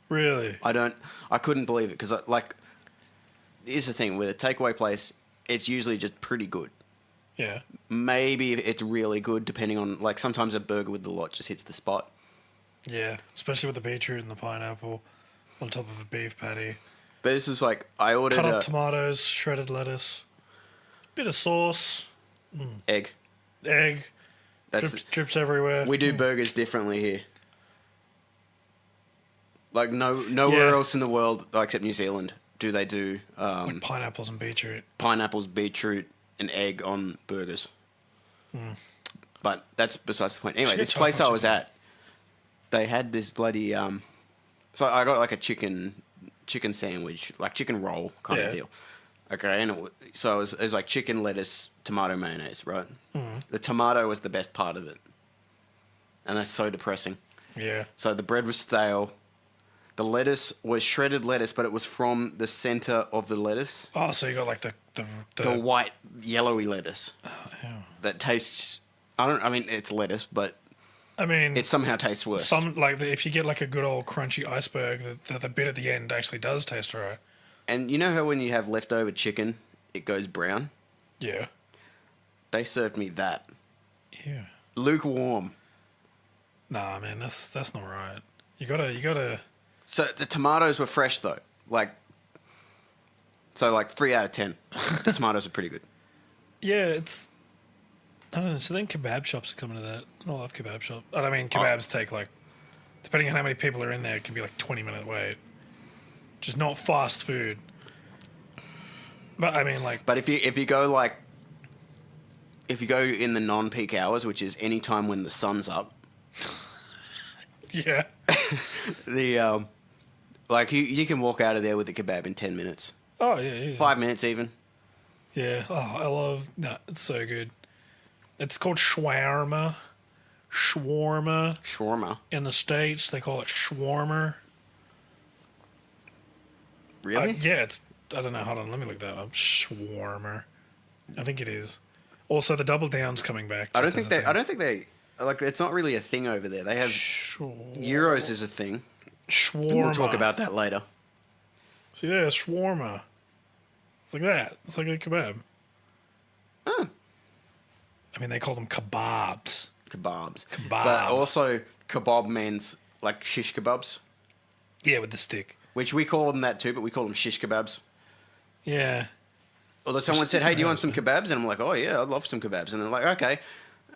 Really? I couldn't believe it because here's the thing with a takeaway place, it's usually just pretty good. Yeah. Maybe it's really good depending on, like, sometimes a burger with the lot just hits the spot. Yeah. Especially with the beetroot and the pineapple on top of a beef patty. But this was like, I ordered Cut up tomatoes, shredded lettuce, bit of sauce, egg. egg, That's drips everywhere. we do burgers differently here. Like nowhere Yeah. else in the world, except New Zealand, do they do Like pineapples and beetroot. pineapples, beetroot, and egg on burgers. But that's besides the point. Anyway, Should this get place I chocolate was chicken. at, they had this bloody so I got like a chicken sandwich, like chicken roll kind Yeah. of deal. Okay, and so it was like chicken, lettuce, tomato, mayonnaise, right? The tomato was the best part of it, and that's so depressing. Yeah. So the bread was stale. The lettuce was shredded lettuce, but it was from the center of the lettuce. Oh, so you got like the The white, yellowy lettuce ew. that tastes. I mean, it's lettuce, but I mean, it somehow tastes worse. some like if you get like a good old crunchy iceberg, the bit at the end actually does taste alright. And you know how when you have leftover chicken, it goes brown? Yeah. They served me that. Yeah. Lukewarm. Nah, man, that's not right. You gotta. So the tomatoes were fresh though. Like 3 out of 10. The tomatoes are pretty good. Yeah, it's. I don't know. So then kebab shops are coming to that. I love kebab shop. And I mean, kebabs take like, depending on how many people are in there, it can be like 20-minute wait. Just not fast food. But I mean, like, But if you go in the non-peak hours, which is any time when the sun's up, yeah, the you can walk out of there with a kebab in 10 minutes. oh yeah, 5 minutes even. yeah. Oh, I love. No, it's so good. It's called shawarma. Shawarma. Shawarma. In the States, they call it shawarma. Really? Yeah, it's. I don't know. Hold on, let me look that up. Shawarma. I think it is. Also, the double down's coming back. I don't just think as a they like it's not really a thing over there. They have Euros is a thing. Shawarma. And we'll talk about that later. See there, shawarma. It's like that. It's like a kebab. Oh. I mean, they call them kebabs. Kebabs. Kebab. But also kebab means like shish kebabs, Yeah, with the stick. which we call them that too, but we call them shish kebabs. Yeah. Although someone said, "Hey, do you want some kebabs, kebabs?" And I'm like, "Oh yeah, I'd love some kebabs." And they're like, "Okay."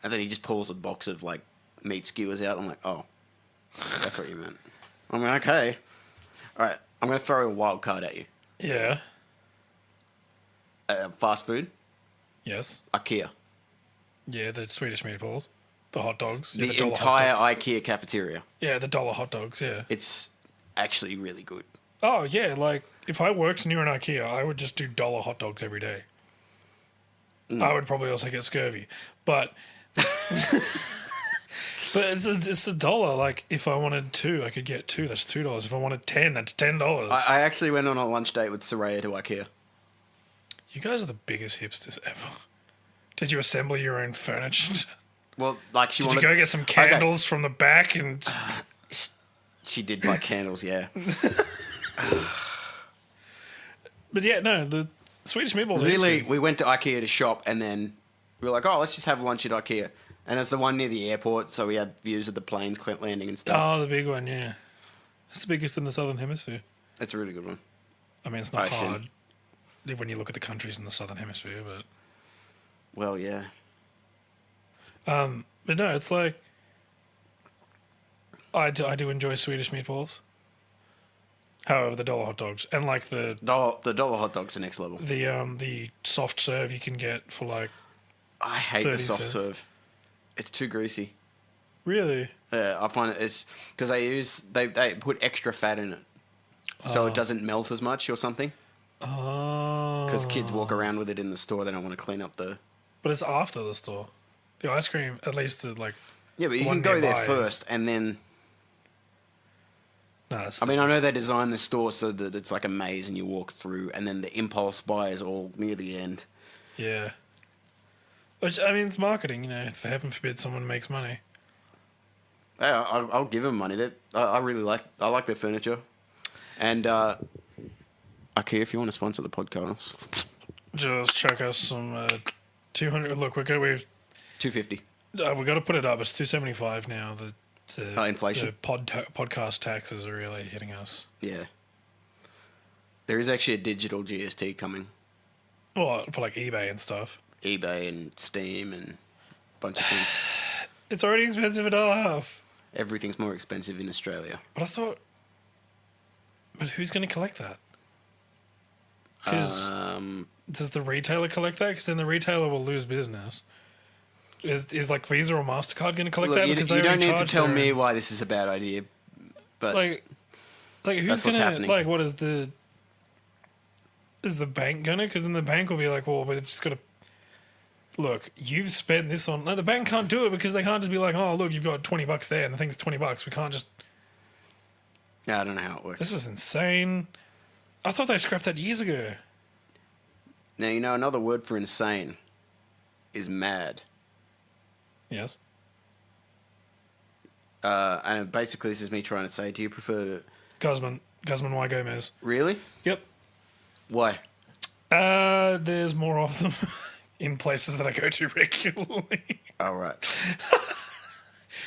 And then he just pulls a box of like meat skewers out. I'm like, "Oh, that's what you meant." I'm like, "Okay, all right." I'm gonna throw a wild card at you. Yeah. Fast food, Yes. IKEA. Yeah, the Swedish meatballs. The hot dogs. Yeah, The dollar entire hot dogs. IKEA cafeteria. Yeah, the dollar hot dogs, yeah. It's actually really good. Oh, yeah, like, if I worked near an IKEA, I would just do dollar hot dogs every day. I would probably also get scurvy. But... But it's a dollar. Like, if I wanted 2, I could get 2. That's $2. If I wanted 10, that's $10. I actually went on a lunch date with Soraya to IKEA. You guys are the biggest hipsters ever. Did you assemble your own furniture? Well, like she Did wanted. you go get some candles from the back and... She did buy candles, yeah. But yeah, no, the Swedish meatballs are Really, good. we went to IKEA to shop, and then we were like, "Oh, let's just have lunch at IKEA." And it's the one near the airport, so we had views of the planes landing and stuff. Oh, the big one, yeah. It's the biggest in the Southern Hemisphere. It's a really good one. I mean, it's not I assume. hard when you look at the countries in the Southern Hemisphere, but... Well, yeah. But no, it's like... I do enjoy Swedish meatballs. However, the dollar hot dogs and like the dollar hot dog's the next level. the soft serve you can get for like I hate the 30 soft cents. serve. It's too greasy. really Yeah, I find it's because they put extra fat in it, so it doesn't melt as much or something. Because kids walk around with it in the store, they don't want to clean up the. But it's after the store. The ice cream, at least the like. Yeah, but you The can one go there nearby first and then. No, it's I mean, I know they designed the store so that it's like a maze and you walk through, and then the impulse buy is all near the end. yeah. Which I mean, it's marketing. You know, for heaven forbid someone makes money. Yeah, I'll give them money. I really like their furniture, and IKEA, if you want to sponsor the podcast, Just chuck us some 200. Look, we've $250. we got to put it up. It's $275 now. The Inflation. The podcast taxes are really hitting us. Yeah, there is actually a digital GST coming. Well, for like eBay and stuff. eBay and Steam and a bunch of things. It's already expensive $1.50. Everything's more expensive in Australia. But I thought But who's going to collect that? Because does the retailer collect that? Because then the retailer will lose business. Is like Visa or MasterCard going to collect Look, that? you, Because you they don't already need to charge tell their me own. why this is a bad idea, but Like who's That's what's going to happening. like? What is the? Is the bank gonna? Because then the bank will be like, well, but it's just got to. Look, you've spent this on. No, the bank can't do it because they can't just be like, oh, look, you've got $20 there, and the thing's $20. We can't just. I don't know how it works. This is insane. I thought they scrapped that years ago. Now, you know, another word for insane is mad. Yes. And basically, this is me trying to say, do you prefer... Guzman Y. Gomez. Really? Yep. Why? There's more of them in places that I go to regularly. All right.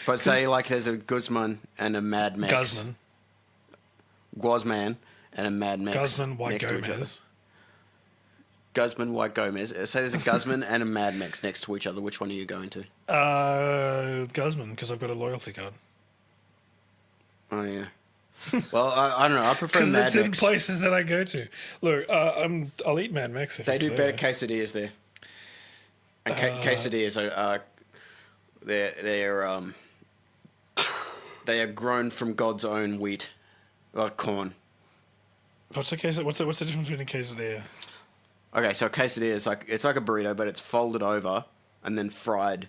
But say, like, there's a Guzman and a Mad Max. Guzman and a Mad Max. Guzman Y. next to each other. Gomez. Guzman Y. Gomez. Say there's a Guzman and a Mad Max next to each other. Which one are you going to? Guzman, because I've got a loyalty card. Oh, yeah. Well, I don't know. I prefer Because Mad it's Max. in places that I go to. Look, I'll eat Mad Max if They it's do there. better quesadillas there. And quesadillas are they are grown from God's own wheat, like corn. What's the difference between a quesadilla? Okay, so a quesadilla is like it's like a burrito, but it's folded over and then fried,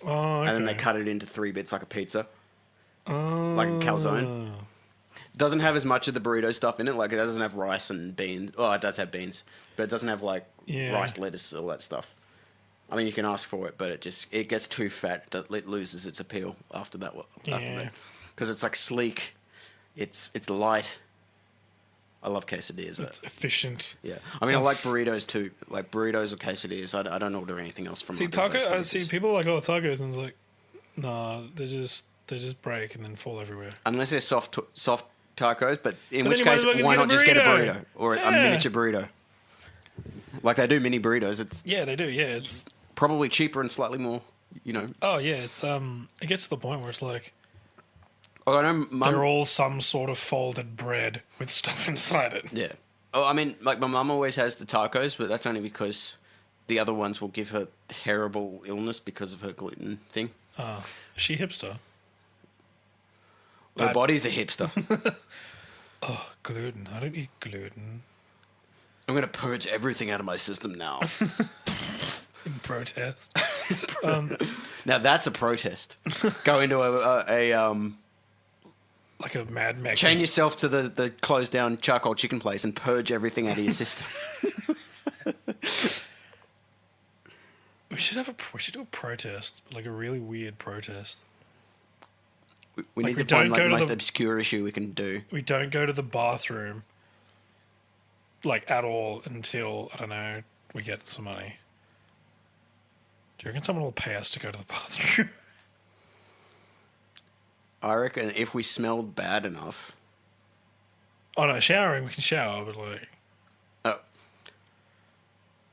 Oh, okay. and then they cut it into 3 bits like a pizza, like a calzone. Doesn't have as much of the burrito stuff in it. Like it doesn't have rice and beans. Oh, it does have beans, but it doesn't have like Yeah. rice, lettuce, all that stuff. I mean, you can ask for it, but it gets too fat. It loses its appeal after that. Yeah. Because it's like sleek, it's light. I love quesadillas. It's efficient. Yeah, I mean, I like burritos too. Like burritos or quesadillas. I don't order anything else from. See, either of those I places. see people are like, oh, tacos, and it's like, nah, they just break and then fall everywhere. Unless they're soft tacos, but in But which then you might case, as well just why get a not just get a burrito? burrito or a Yeah. miniature burrito? Like they do mini burritos. It's Yeah, they do. Yeah, it's probably cheaper and slightly more, you know. oh yeah, it's it gets to the point where it's like Oh, I know. they're all some sort of folded bread with stuff inside it. Yeah. Oh, I mean, like my mum always has the tacos, but that's only because the other ones will give her terrible illness because of her gluten thing. Is she hipster? Her body's a hipster. Oh, gluten. I don't eat gluten. I'm going to purge everything out of my system now. In protest. Now that's a protest. Go into a Like a Mad Max. chain yourself to the closed down charcoal chicken place and purge everything out of your system. We should do a protest, like a really weird protest. We Like, need we to find don't like go the to most the- obscure issue we can do. We don't go to the bathroom, like at all, until I don't know we get some money. Do you reckon someone will pay us to go to the bathroom? I reckon if we smelled bad enough. Oh no, showering we can shower, but like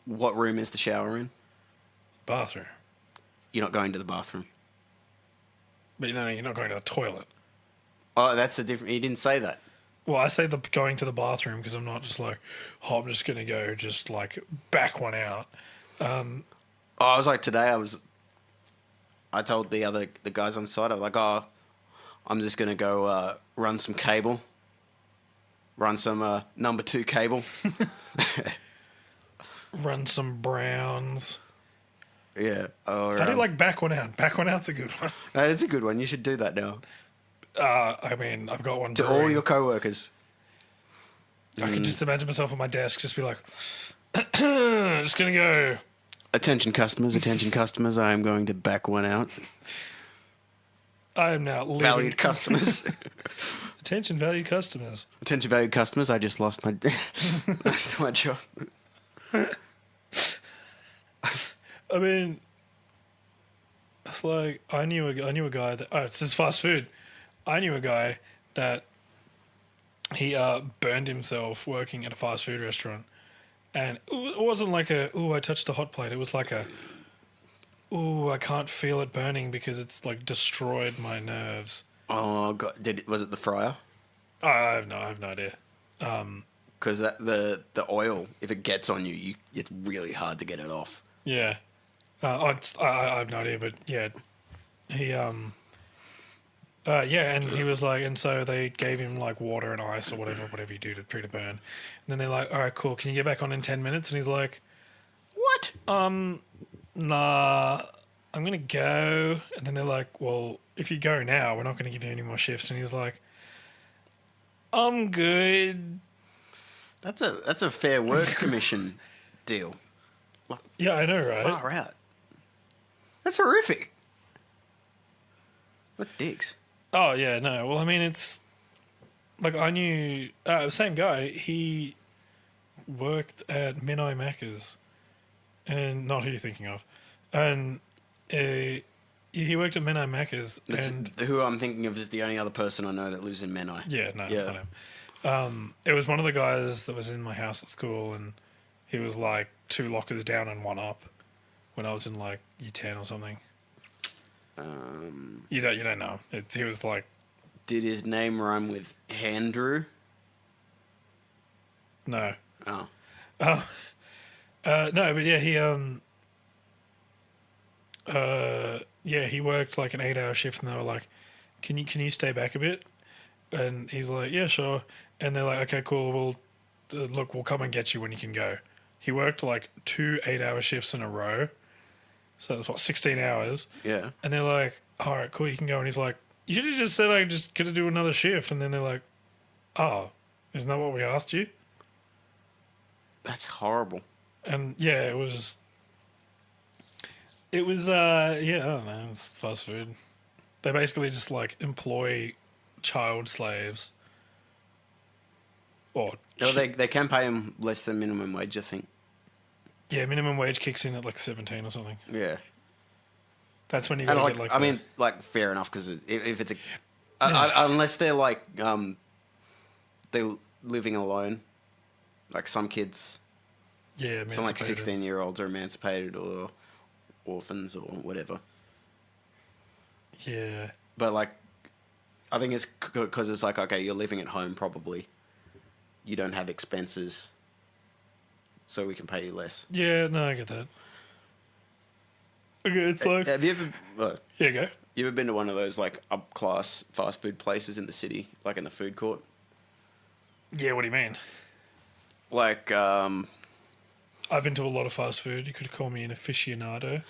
What room is the shower in? bathroom. You're not going to the bathroom. But no, you're not going to the toilet. Oh, that's a different. He didn't say that. Well, I say the going to the bathroom because I'm not just like, oh, I'm just gonna go just like back one out. Oh, I was like today. I told the guys on site. I was like, oh, I'm just gonna go run some cable. Run some number 2 cable. Run some browns. Yeah. Or, I do like back one out. Back one out's a good one. that is a good one. You should do that now I mean, I've got one to all your coworkers. I can just imagine myself at my desk, just be like, just gonna go. Attention customers, I am going to back one out. I am now living. Valued customers. Attention, valued customers. Attention valued customers, I just lost my lost my job. I mean, it's like I knew a guy that it's just fast food. I knew a guy that he burned himself working at a fast food restaurant, and it wasn't like I touched a hot plate. It was like I can't feel it burning because it's like destroyed my nerves. Oh god, was it the fryer? I have no idea. Because the oil, if it gets on you, it's really hard to get it off. Yeah. I have no idea, but yeah, he yeah, and he was like, and so they gave him like water and ice or whatever you do to treat a burn, and then they're like, all right, cool, can you get back on in 10 minutes? And he's like, What? nah, I'm gonna go. And then they're like, well, if you go now, we're not gonna give you any more shifts. And he's like, I'm good. That's a fair work commission deal. Yeah, I know, right? Far out. That's horrific. What dicks? Oh yeah, no. Well, I mean, it's like I knew same guy. He worked at Menai Macca's, and not who you're thinking of, and he worked at Menai Macca's, and Who I'm thinking of is the only other person I know that lives in Menai. yeah, no, it's not him. It was one of the guys that was in my house at school, and he was like 2 lockers down and 1 up when I was in like year 10 or something. You don't know. He was like, Did his name rhyme with Handrew? no. Oh. No, but yeah, he worked like an 8-hour shift, and they were like, can you stay back a bit? And he's like, yeah, sure. And they're like, okay, cool. We'll come and get you when you can go. He worked like 2 8-hour shifts in a row. So that's 16 hours. Yeah. And they're like, all right, cool, you can go. And he's like, you should have just said I just get to do another shift. And then they're like, oh, isn't that what we asked you? That's horrible. And yeah, it was, yeah, I don't know, it's fast food. They basically just like employ child slaves. Or, No, they can pay him less than minimum wage, I think. yeah, minimum wage kicks in at like 17 or something. Yeah. That's when you And gotta like, get like, I mean, like, fair enough, because if it's unless they're like, they're living alone, like some kids, yeah, some like emancipated. 16-year-olds are emancipated or orphans or whatever. Yeah. But like, I think it's because it's like, okay, you're living at home probably. You don't have expenses, so we can pay you less. Yeah, no, I get that. Okay, it's like, Have you ever? yeah, go. You ever been to one of those like up-class fast food places in the city, like in the food court? Yeah, what do you mean? Like, I've been to a lot of fast food. You could call me an aficionado.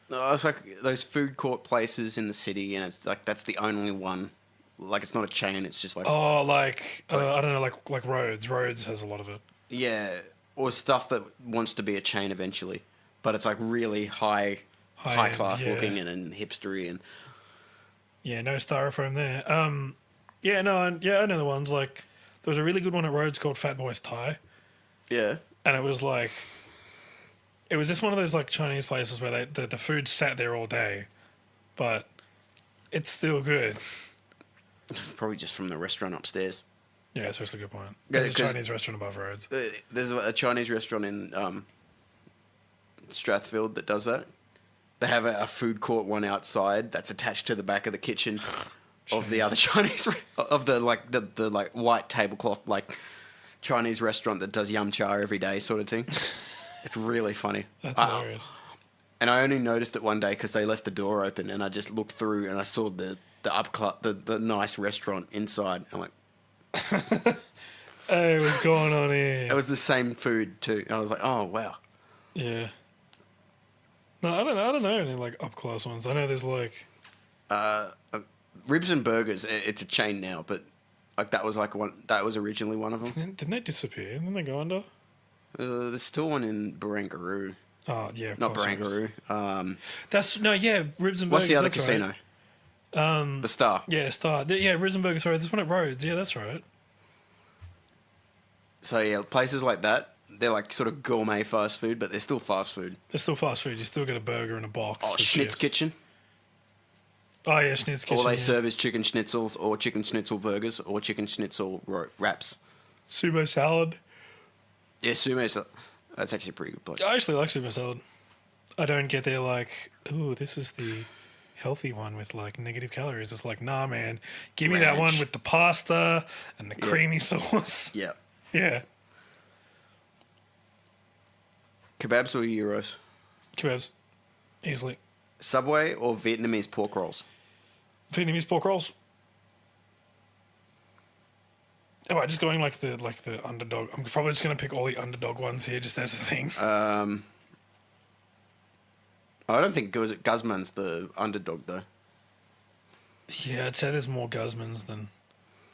no, it's like those food court places in the city, and it's like that's the only one. Like, it's not a chain. It's just like, Oh, like I don't know, like Rhodes. Rhodes has a lot of it. yeah, or stuff that wants to be a chain eventually, but it's like really high High-end, class yeah. looking and hipstery and Yeah, no styrofoam there. Yeah, no, I know the ones. Like, there was a really good one at Rhodes called Fat Boy's Thai, yeah. and it was like, it was just one of those like Chinese places where the food sat there all day, but it's still good. Probably just from the restaurant upstairs. Yeah, so that's a good point. There's a 'cause- Chinese restaurant above Rhodes. There's a Chinese restaurant in Strathfield that does that. They have a food court one outside that's attached to the back of the kitchen of the other Chinese of the like the like white tablecloth like Chinese restaurant that does yum cha every day sort of thing. It's really funny. That's hilarious. And I only noticed it one day because they left the door open, and I just looked through and I saw the nice restaurant inside. I'm like, Hey, what's going on here? it was the same food too. And I was like, oh wow. Yeah. No, I don't know any like up close ones. I know there's like, Ribs and Burgers. It's a chain now, but like that was like one. That was originally one of them. didn't they disappear? Didn't they go under? There's still one in Barangaroo. Oh yeah, of Not course there is. Barangaroo. That's no, yeah, Ribs and What's Burgers. the other that's casino? Right. The Star. Yeah, Star. Yeah, Ribs and Burgers. Sorry, there's one at Rhodes. Yeah, that's right. So yeah, places like that. They're like sort of gourmet fast food, but they're still fast food. It's still fast food. You still get a burger in a box. Oh, with Schnitz chips. Kitchen. Oh yeah, Schnitz Kitchen. All they yeah. serve is chicken schnitzels or chicken schnitzel burgers or chicken schnitzel wraps. Sumo salad. Yeah, sumo. That's actually a pretty good place. I actually like sumo salad. I don't get there like, ooh, this is the healthy one with like negative calories. It's like, nah, man, give me that one Ranch. with the pasta and the creamy sauce. Yeah. Yeah. Kebabs or euros? Kebabs. Easily. Subway or Vietnamese pork rolls? Vietnamese pork rolls. Oh, right, just going like the underdog. I'm probably just gonna pick all the underdog ones here, just as a thing. I don't think Guzman's the underdog though. Yeah, I'd say there's more Guzmans than.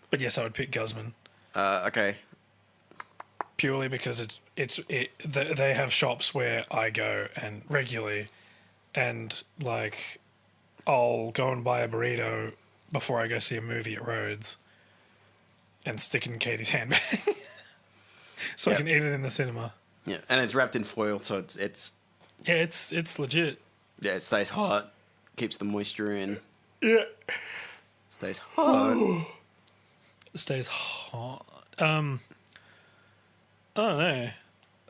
But yes, I would pick Guzman Okay. purely because they have shops where I go and regularly, and like, I'll go and buy a burrito before I go see a movie at Rhodes, and stick it in Katie's handbag, so I can eat it in the cinema. Yeah, and it's wrapped in foil, so it's Yeah, it's legit. yeah, it stays hot, keeps the moisture in, Yeah. stays hot. It stays hot. I don't know.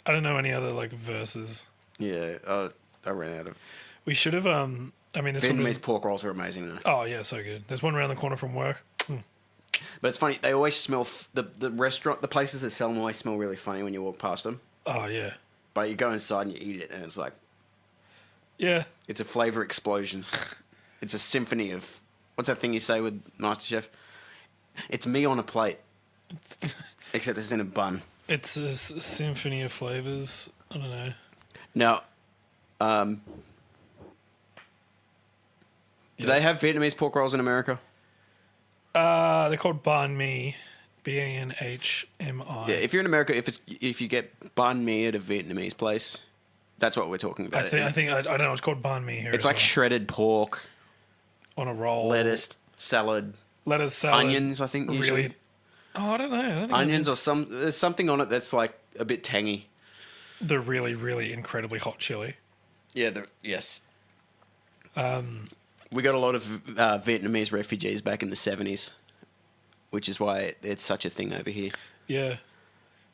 I don't know any other like verses. Yeah, I ran out of. We should have. I mean, this Vietnamese would. pork rolls are amazing though. Oh yeah, so good. There's one around the corner from work. But it's funny, they always smell. The restaurant, the places that sell them always smell really funny when you walk past them. Oh yeah, But you go inside and you eat it, and it's like yeah. it's a flavor explosion. It's a symphony of what's that thing you say with MasterChef? It's me on a plate, except it's in a bun. It's a symphony of flavors. I don't know. Now, do they have Vietnamese pork rolls in America? They're called banh mi, BANHMI. Yeah, if you're in America, if you get banh mi at a Vietnamese place, that's what we're talking about. I don't know. It's called banh mi here. It's as like well. shredded pork, On a roll. lettuce, salad, salad, onions. I think usually really. Oh, I don't know. I don't think onions or it's there's something on it that's like a bit tangy. the really, really incredibly hot chili. Yeah, yes. We got a lot of Vietnamese refugees back in the 70s, which is why it's such a thing over here. Yeah.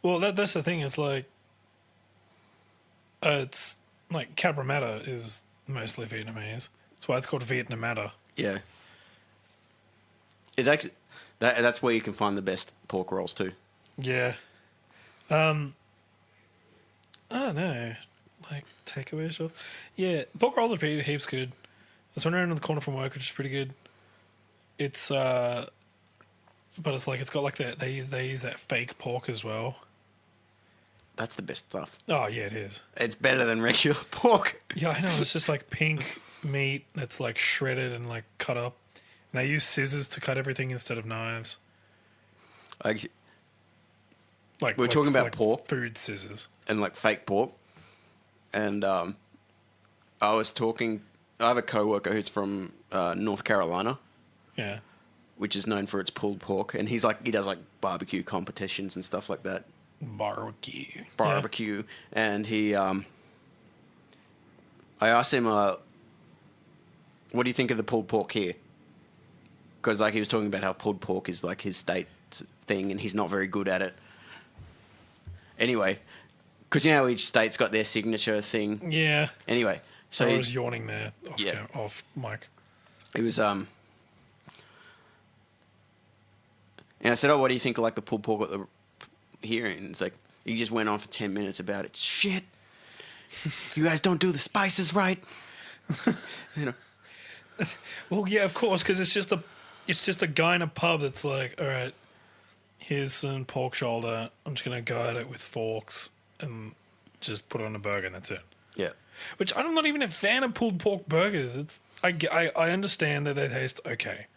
Well, that's the thing. It's like Cabramatta is mostly Vietnamese. That's why it's called Vietnamata. Yeah. It's actually that's where you can find the best pork rolls too. Yeah. I don't know. Like takeaway shop. Yeah, pork rolls are pretty heaps good. There's one around the corner from work which is pretty good. It's but it's like it's got like that they use that fake pork as well. That's the best stuff. Oh yeah, it is. It's better than regular pork. Yeah, I know. It's just like pink meat that's like shredded and like cut up. And they use scissors to cut everything instead of knives. Like Like We're talking about pork? food scissors. and like fake pork. And I have a coworker who's from North Carolina, Yeah. which is known for its pulled pork, and he does like barbecue competitions and stuff like that. Barbecue. And he I asked him what do you think of the pulled pork here, because like he was talking about how pulled pork is like his state thing and he's not very good at it anyway, because you know each state's got their signature thing. Yeah. Anyway, so I was yawning there Yeah. off mic. he was and I said, oh, what do you think of like the pulled pork at the here? And it's like he just went on for 10 minutes about it. Shit, you guys don't do the spices right. You know. Well, yeah, of course, because it's just a guy in a pub that's like, all right, here's some pork shoulder. I'm just gonna go at it with forks and just put it on a burger, and that's it. Yeah. Which I'm not even a fan of pulled pork burgers. I understand that they taste okay.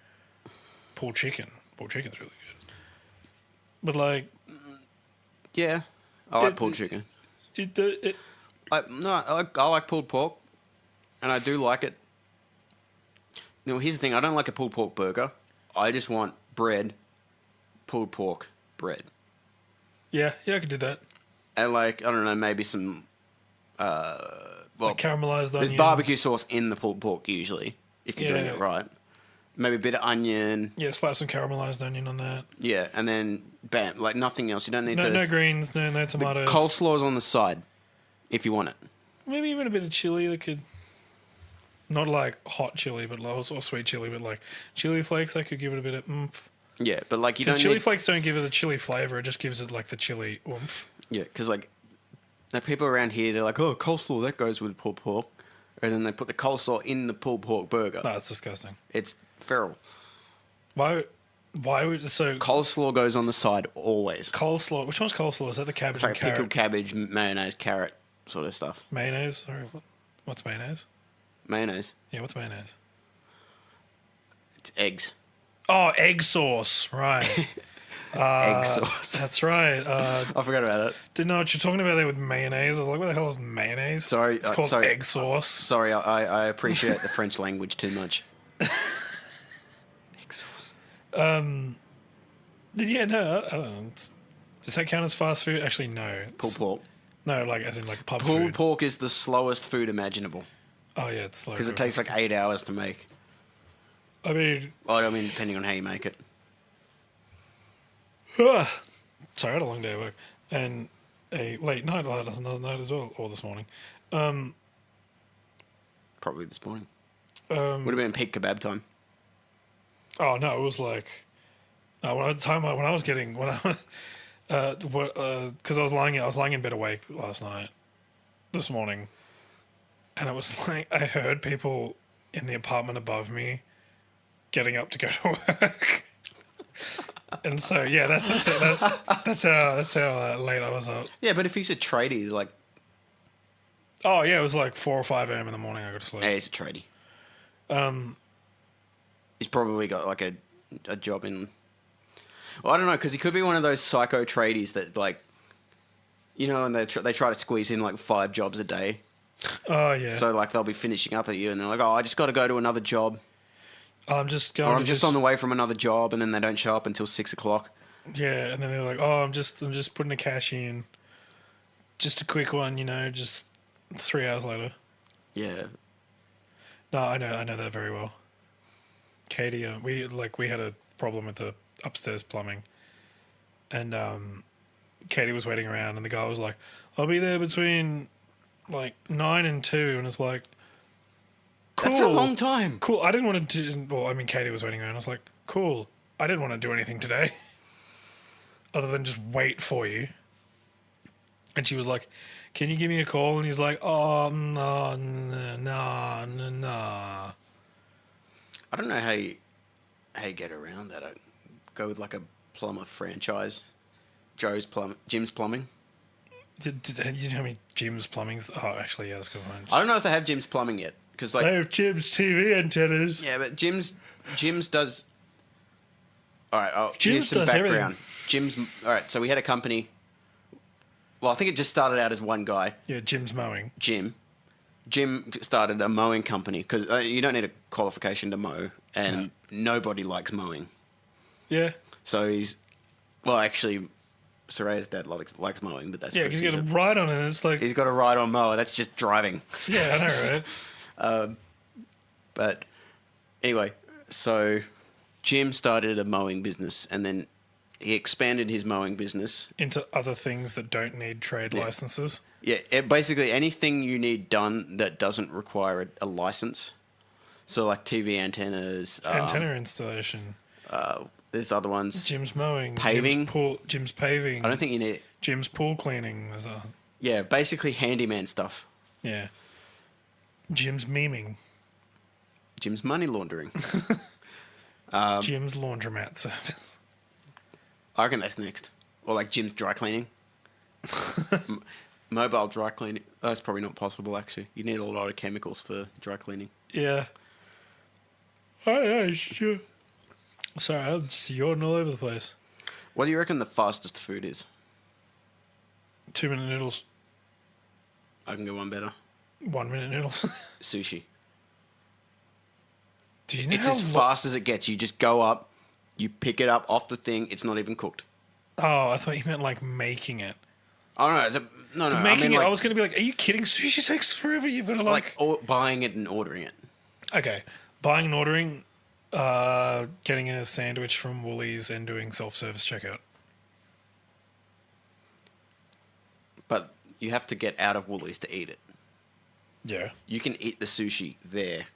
Pulled chicken's really good, but like, Yeah. I like pulled chicken. I like pulled pork, and I do like it. You know, here's the thing. I don't like a pulled pork burger. I just want bread, pulled pork bread. yeah, I could do that. And like, I don't know, maybe some, Like caramelized there's onion. barbecue sauce in the pulled pork usually, if you're doing Yeah. it right. Maybe a bit of onion. Yeah, slap some caramelized onion on that. Yeah, and then bam, like nothing else. You don't need to. No greens, no tomatoes. Coleslaw's on the side, if you want it. Maybe even a bit of chili that could. Not like hot chili, but or sweet chili, but like chili flakes. I could give it a bit of oomph. Yeah, but like you don't Because chili need... flakes don't give it a chili flavor. It just gives it like the chili oomph. Yeah, because like the people around here, they're like, oh, coleslaw, that goes with pulled pork. And then they put the coleslaw in the pulled pork burger. No, it's disgusting. It's feral. Why would so Coleslaw goes on the side always. coleslaw? Which one's coleslaw? Is that the cabbage It's like and carrot? pickled cabbage, mayonnaise, carrot sort of stuff. Mayonnaise? Sorry, what's mayonnaise? Mayonnaise. Yeah, what's mayonnaise? It's eggs. Oh, egg sauce. Right. Egg sauce. That's right. I forgot about it. Didn't know what you're talking about there with mayonnaise. I was like, what the hell is mayonnaise? Sorry, It's called sorry. egg sauce. Sorry, I appreciate the French language too much. Egg sauce. Yeah, no, I don't know. Does that count as fast food? Actually, no. Pulled pork. No, like as in like pub Pulled food. pork is the slowest food imaginable Oh yeah, it's slow. because it takes like 8 hours to make. I mean, I mean, depending on how you make it. sorry, I had a long day of work and a late night last night as well, or this morning. Probably this morning. Would have been peak kebab time. Oh no, it was like no. Because I was lying in bed awake last night, this morning, and it was like I heard people in the apartment above me getting up to go to work, and so yeah, that's how late I was up. Yeah, but if he's a tradie, like, Oh yeah, it was like 4 or 5 a.m. in the morning. I got to sleep. hey, he's a tradie. He's probably got like a job in. Well, I don't know, because he could be one of those psycho tradies that, like, you know, and they try to squeeze in like 5 jobs a day. Oh yeah. So like they'll be finishing up at you, and they're like, "Oh, I just got to go to another job, I'm just going. or to I'm just on the way from another job," and then they don't show up until 6 o'clock. Yeah, and then they're like, "Oh, I'm just putting a cash in, just a quick one, just 3 hours later." Yeah, No, I know that very well. Katie, we had a problem with the upstairs plumbing, and Katie was waiting around, and the guy was like, "I'll be there between like 9 and 2," and it's like, "Cool, that's a long time. cool." I didn't want to do. Well, I mean, Katie was waiting around. I was like, "Cool." I didn't want to do anything today, other than just wait for you. And she was like, "Can you give me a call?" And he's like, "Oh, no. I don't know how you get around that. I'd go with like a plumber franchise, Jim's Plumbing. You know how many Jim's Plumbing's? Oh, actually, yeah, that's a good one. I don't know if they have Jim's Plumbing yet, because like They have Jim's TV antennas. yeah, but Jim's does. All right, Jim's here's some does background. Jim's all right. So we had a company. Well, I think it just started out as one guy, Yeah, Jim's Mowing. Jim. Jim started a mowing company because you don't need a qualification to mow, and nobody likes mowing. Yeah. So actually, Soraya's dad likes mowing, but that's Yeah, because because you get a ride on it, and it's like, he's got a ride-on mower. That's just driving. yeah, I know, right? But anyway, so Jim started a mowing business, and then he expanded his mowing business. Into other things that don't need trade licenses. Yeah, basically anything you need done that doesn't require a license. So like TV antennas. Antenna installation. There's other ones. Jim's Mowing. Paving. Jim's Paving. I don't think you need. Jim's Pool Cleaning. There's a... Yeah, basically handyman stuff. Yeah. Jim's Memeing. Jim's money laundering. Jim's Laundromat Service. I reckon that's next. Or like Jim's dry cleaning. Mobile dry cleaning. That's probably not possible, actually. You need a lot of chemicals for dry cleaning. Yeah. Oh, yeah, sure. Sorry, I'm just yawning all over the place. What do you reckon the fastest food is? 2-minute noodles. I can go one better. 1-minute noodles. Sushi. Do you know It's how as fast as it gets. You just go up, you pick it up off the thing. It's not even cooked. Oh, I thought you meant like making it. Oh, no. I Making mean, it, like, I was going to be like, are you kidding? Sushi takes forever. You've got to or buying it and ordering it. Okay. Buying and ordering, getting a sandwich from Woolies and doing self-service checkout. But you have to get out of Woolies to eat it. Yeah. You can eat the sushi there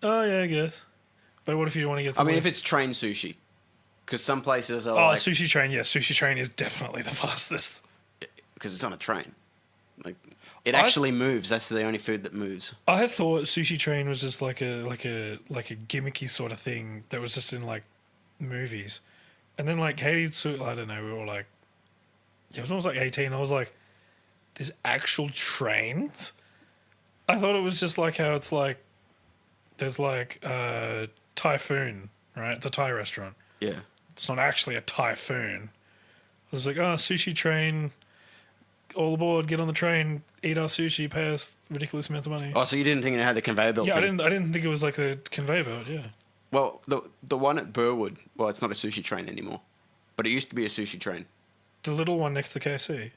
Oh yeah, I guess. But what if you want to get? I Something... mean, if it's train sushi, because some places are oh, like sushi train. Yeah, sushi train is definitely the fastest. because it's on a train. Like it actually moves. That's the only food that moves. I thought sushi train was just like a gimmicky sort of thing that was just in like movies, and then like Katie, I don't know, we were like, yeah, it was almost like 18. I was like, there's actual trains. I thought it was just like how it's like, there's like Typhoon, right? It's a Thai restaurant. Yeah. It's not actually a typhoon. I was like, oh, sushi train. All aboard, get on the train, eat our sushi, pay us ridiculous amounts of money. Oh, so you didn't think it had the conveyor belt? Yeah, thing? I didn't think it was like a conveyor belt. Yeah. Well, the one at Burwood, well, it's not a sushi train anymore, but it used to be a sushi train. The little one next to KFC.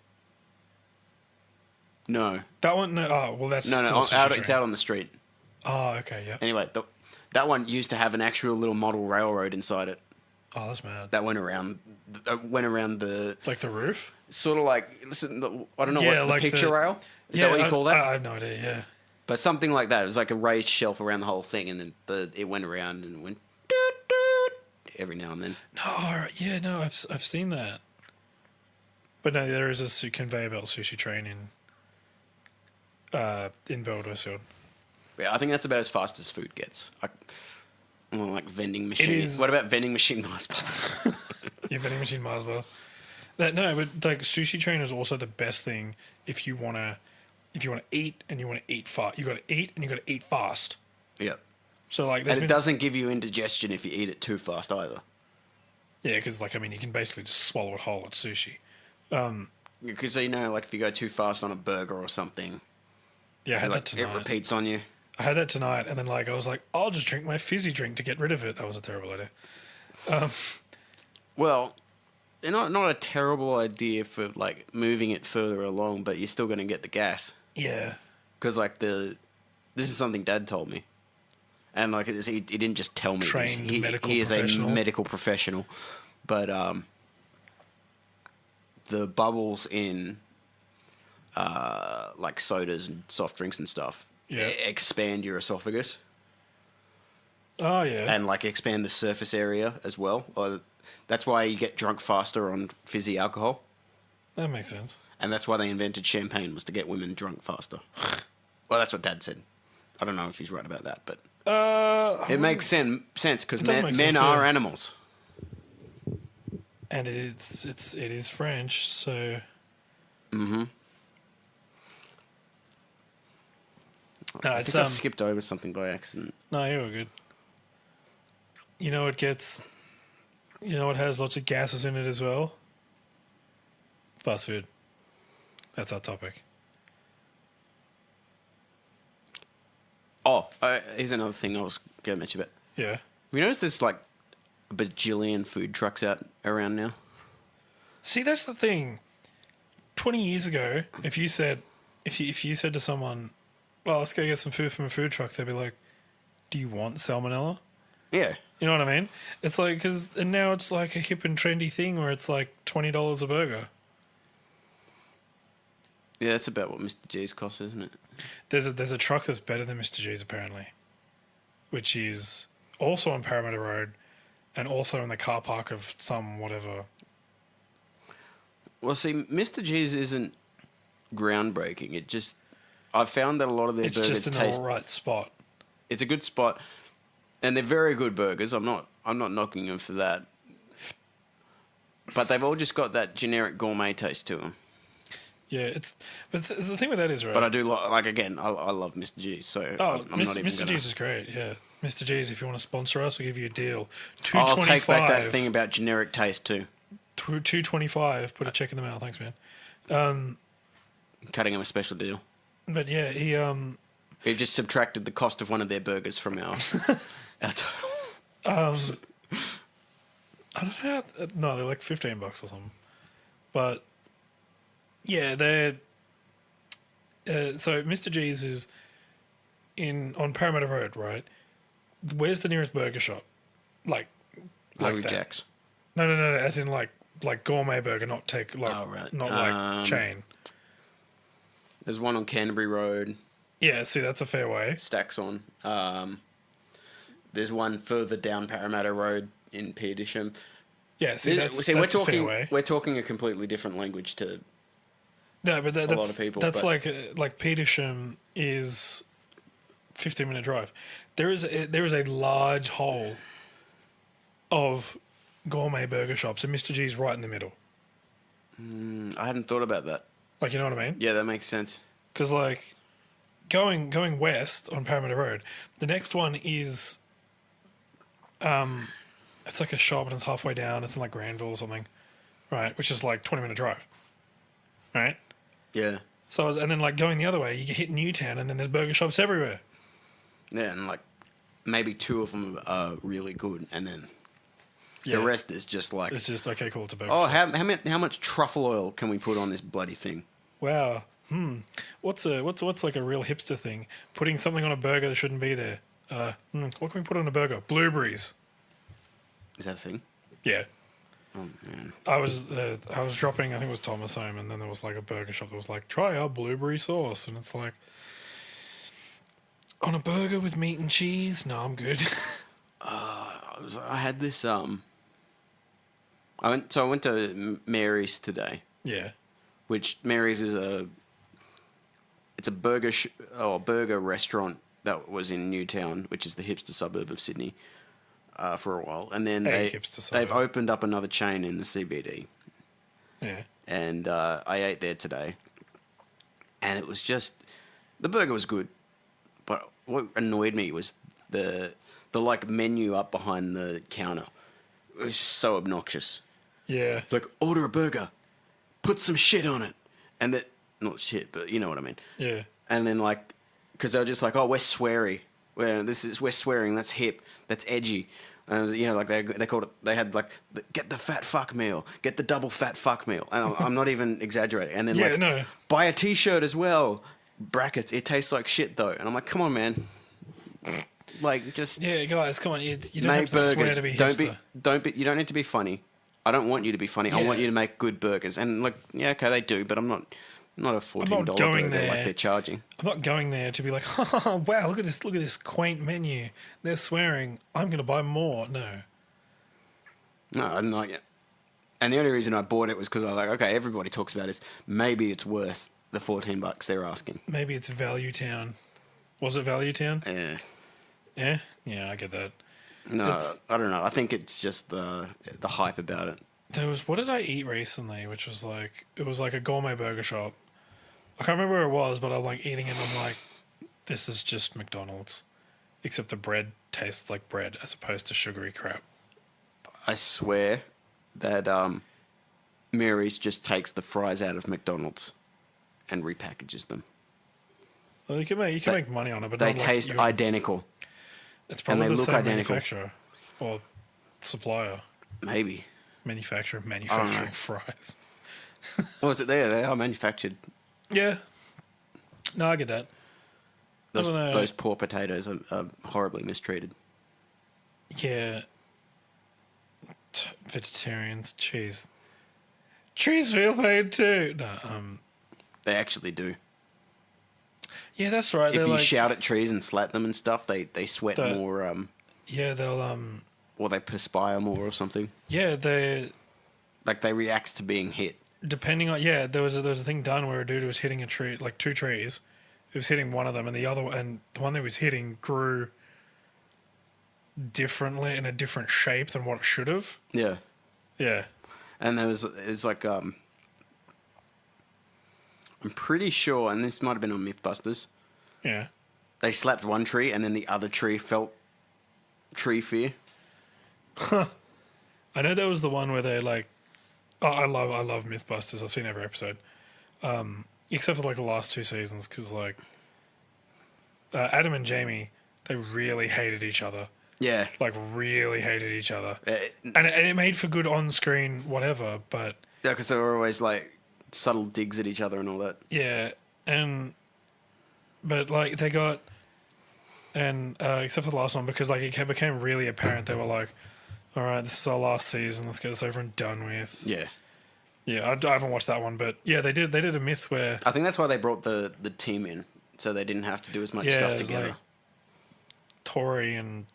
No. That one? No. Oh, well, that's No, still a sushi train. it's out on the street. Oh, okay, yeah. Anyway, that one used to have an actual little model railroad inside it Oh, that's mad. that went around the Like the roof? sort of like listen. I don't know Yeah, what like the picture the- rail is that what you call that? I have no idea. Yeah. But something like that. It was like a raised shelf around the whole thing, and then it went around and went doot, doot, every now and then. No, all right, yeah, no, I've seen that. But no, there is a conveyor belt sushi train in Westfield. Yeah, I think that's about as fast as food gets. Well, like vending machine. is- What about vending machine Mars bars? Yeah, vending machine Mars bar. That no, but like sushi train is also the best thing if you wanna eat and you wanna eat fast. You gotta eat and you gotta eat fast. Yep. So like, And it doesn't give you indigestion if you eat it too fast either. yeah, because like I mean, you can basically just swallow it whole. It's sushi. Because you know, like if you go too fast on a burger or something, Yeah, I had that like it tonight. repeats on you. I had that tonight, and then like I was like, I'll just drink my fizzy drink to get rid of it. That was a terrible idea. Well, not a terrible idea for like moving it further along, but you're still going to get the gas. Yeah. Because like this is something Dad told me, and like he didn't just tell me. Trained this. medical He is professional. a medical professional, but the bubbles in like sodas and soft drinks and stuff expand your esophagus Oh yeah. and like expand the surface area as well. That's why you get drunk faster on fizzy alcohol. That makes sense. And that's why they invented champagne, was to get women drunk faster. Well, that's what Dad said. I don't know if he's right about that, but it makes sense because does make men sense, are yeah. animals. And it is French, so no, I it's think I skipped over something by accident. no, you were good. You know it has lots of gases in it as well. Fast food. That's our topic. Oh, here's another thing I was going to mention about. Yeah. You notice there's like a bajillion food trucks out around now? See, that's the thing. 20 years ago, if you said to someone, well, let's go get some food from a food truck, they'd be like, do you want salmonella? Yeah. You know what I mean? It's like, and now it's like a hip and trendy thing where it's like $20 a burger. Yeah, that's about what Mr. G's costs, isn't it? There's a truck that's better than Mr. G's apparently, which is also on Parramatta Road and also in the car park of some whatever. Well, see, Mr. G's isn't groundbreaking. I've found that a lot of their It's burgers just an taste. all right spot. It's a good spot, and they're very good burgers. I'm not knocking them for that, but they've all just got that generic gourmet taste to them. Yeah, but the thing with that is, right? But I do like again. I love Mr. G's, so I'm not even Mr. gonna. G's is great. Yeah, Mr. G's. If you want to sponsor us, we'll give you a deal. I'll $2.25. take back that thing about generic taste too. $2.25. Put a check in the mail. Thanks, man. Cutting him a special deal. But yeah, He just subtracted the cost of one of their burgers from our total. I don't know. No, they're like $15 or something. But yeah, they're so Mr. G's is on Parramatta Road, right? Where's the nearest burger shop? Like Hungry that. Jack's. No, as in like gourmet burger, not right. not like chain. There's one on Canterbury Road. Yeah, see, that's a fair way. Stacks on. There's one further down Parramatta Road in Petersham. Yeah, see, We're that's a fair talking way. we're talking a completely different language to No, but a lot of people. That's but like Petersham is 15-minute drive. There is a large hole of gourmet burger shops, and Mr. G's right in the middle. I hadn't thought about that. Like, you know what I mean? Yeah, that makes sense. Because like going west on Parramatta Road, the next one is it's like a shop and it's halfway down. It's in like Granville or something, right? Which is like 20-minute drive, right? Yeah. So and then like going the other way, you hit Newtown, and then there's burger shops everywhere. Yeah, and like maybe 2 of them are really good, and then Yeah. the rest is just like, It's just okay, cool. It's a burger. oh, shop. how much truffle oil can we put on this bloody thing? Wow. What's like a real hipster thing? Putting something on a burger that shouldn't be there. What can we put on a burger? Blueberries. Is that a thing? Yeah. Oh man. I was dropping, I think it was Thomas home, and then there was like a burger shop that was like, try our blueberry sauce, and it's like, on a burger with meat and cheese? No, I'm good. I had this I went to Mary's today, Yeah. which Mary's is it's a burger restaurant that was in Newtown, which is the hipster suburb of Sydney, for a while, and then hipster they've suburb. opened up another chain in the CBD, Yeah. and I ate there today, and it was just the burger was good, but what annoyed me was the like menu up behind the counter. It was so obnoxious. Yeah. It's like, order a burger, put some shit on it, and that not shit, but you know what I mean. Yeah. And then like, because they were just like, oh, we're sweary, we're swearing, that's hip, that's edgy. And it was, you know, like they called it, they had like, get the fat fuck meal, get the double fat fuck meal, and I'm not even exaggerating. And then Yeah, like, no. buy a T-shirt as well. Brackets, it tastes like shit though, and I'm like, come on, man. Like, just Yeah, guys, come on. You don't make have to swear burgers. to be hipster. You don't need to be funny. I don't want you to be funny. I Yeah. want you to make good burgers. And like, yeah, okay, they do, but I'm not a $14 burger going like there. they're charging. I'm not going there to be like, oh, wow, look at this quaint menu. They're swearing. I'm going to buy more. No. No, I'm not yet. And the only reason I bought it was because I was like, okay, everybody talks about it. Maybe it's worth the $14 they're asking. Maybe it's Value Town. Was it Value Town? Yeah. Yeah? Yeah, I get that. No, It's- I don't know. I think it's just the hype about it. There was, what did I eat recently? Which was like, it was like a gourmet burger shop. I can't remember where it was, but I'm like eating it and I'm like, this is just McDonald's. Except the bread tastes like bread as opposed to sugary crap. I swear that Mary's just takes the fries out of McDonald's and repackages them. Well, you can make money on it, but They not like taste you- identical. It's probably they the look same identical. manufacturer or supplier. Maybe. Manufacturing fries. Well, they are manufactured. Yeah. No, I get that. I don't know. Those poor potatoes are horribly mistreated. Yeah. Vegetarians, cheese. Trees feel pain too. No, They actually do. yeah, that's right. If They're you like, shout at trees and slap them and stuff, they sweat The- more, yeah, they'll or they perspire more or something. yeah, they Like they react to being hit. depending on there was a thing done where a dude was hitting a tree, like 2 trees. He was hitting one of them, and the one that was hitting grew differently in a different shape than what it should have. Yeah. Yeah, And it's like I'm pretty sure, and this might have been on MythBusters. yeah. They slapped one tree, and then the other tree felt tree fear. I know that was the one where they like. Oh, I love MythBusters. I've seen every episode, except for like the last 2 seasons, because like Adam and Jamie, they really hated each other. Yeah. Like really hated each other, Yeah, and it made for good on-screen whatever. But because they were always like subtle digs at each other and all that. yeah, but like they got, and except for the last one, because like it became really apparent, they were like, all right, this is our last season. Let's get this over and done with. Yeah. Yeah, I haven't watched that one, but yeah, they did a myth where I think that's why they brought the team in, so they didn't have to do as much Yeah, stuff together. like- Tori and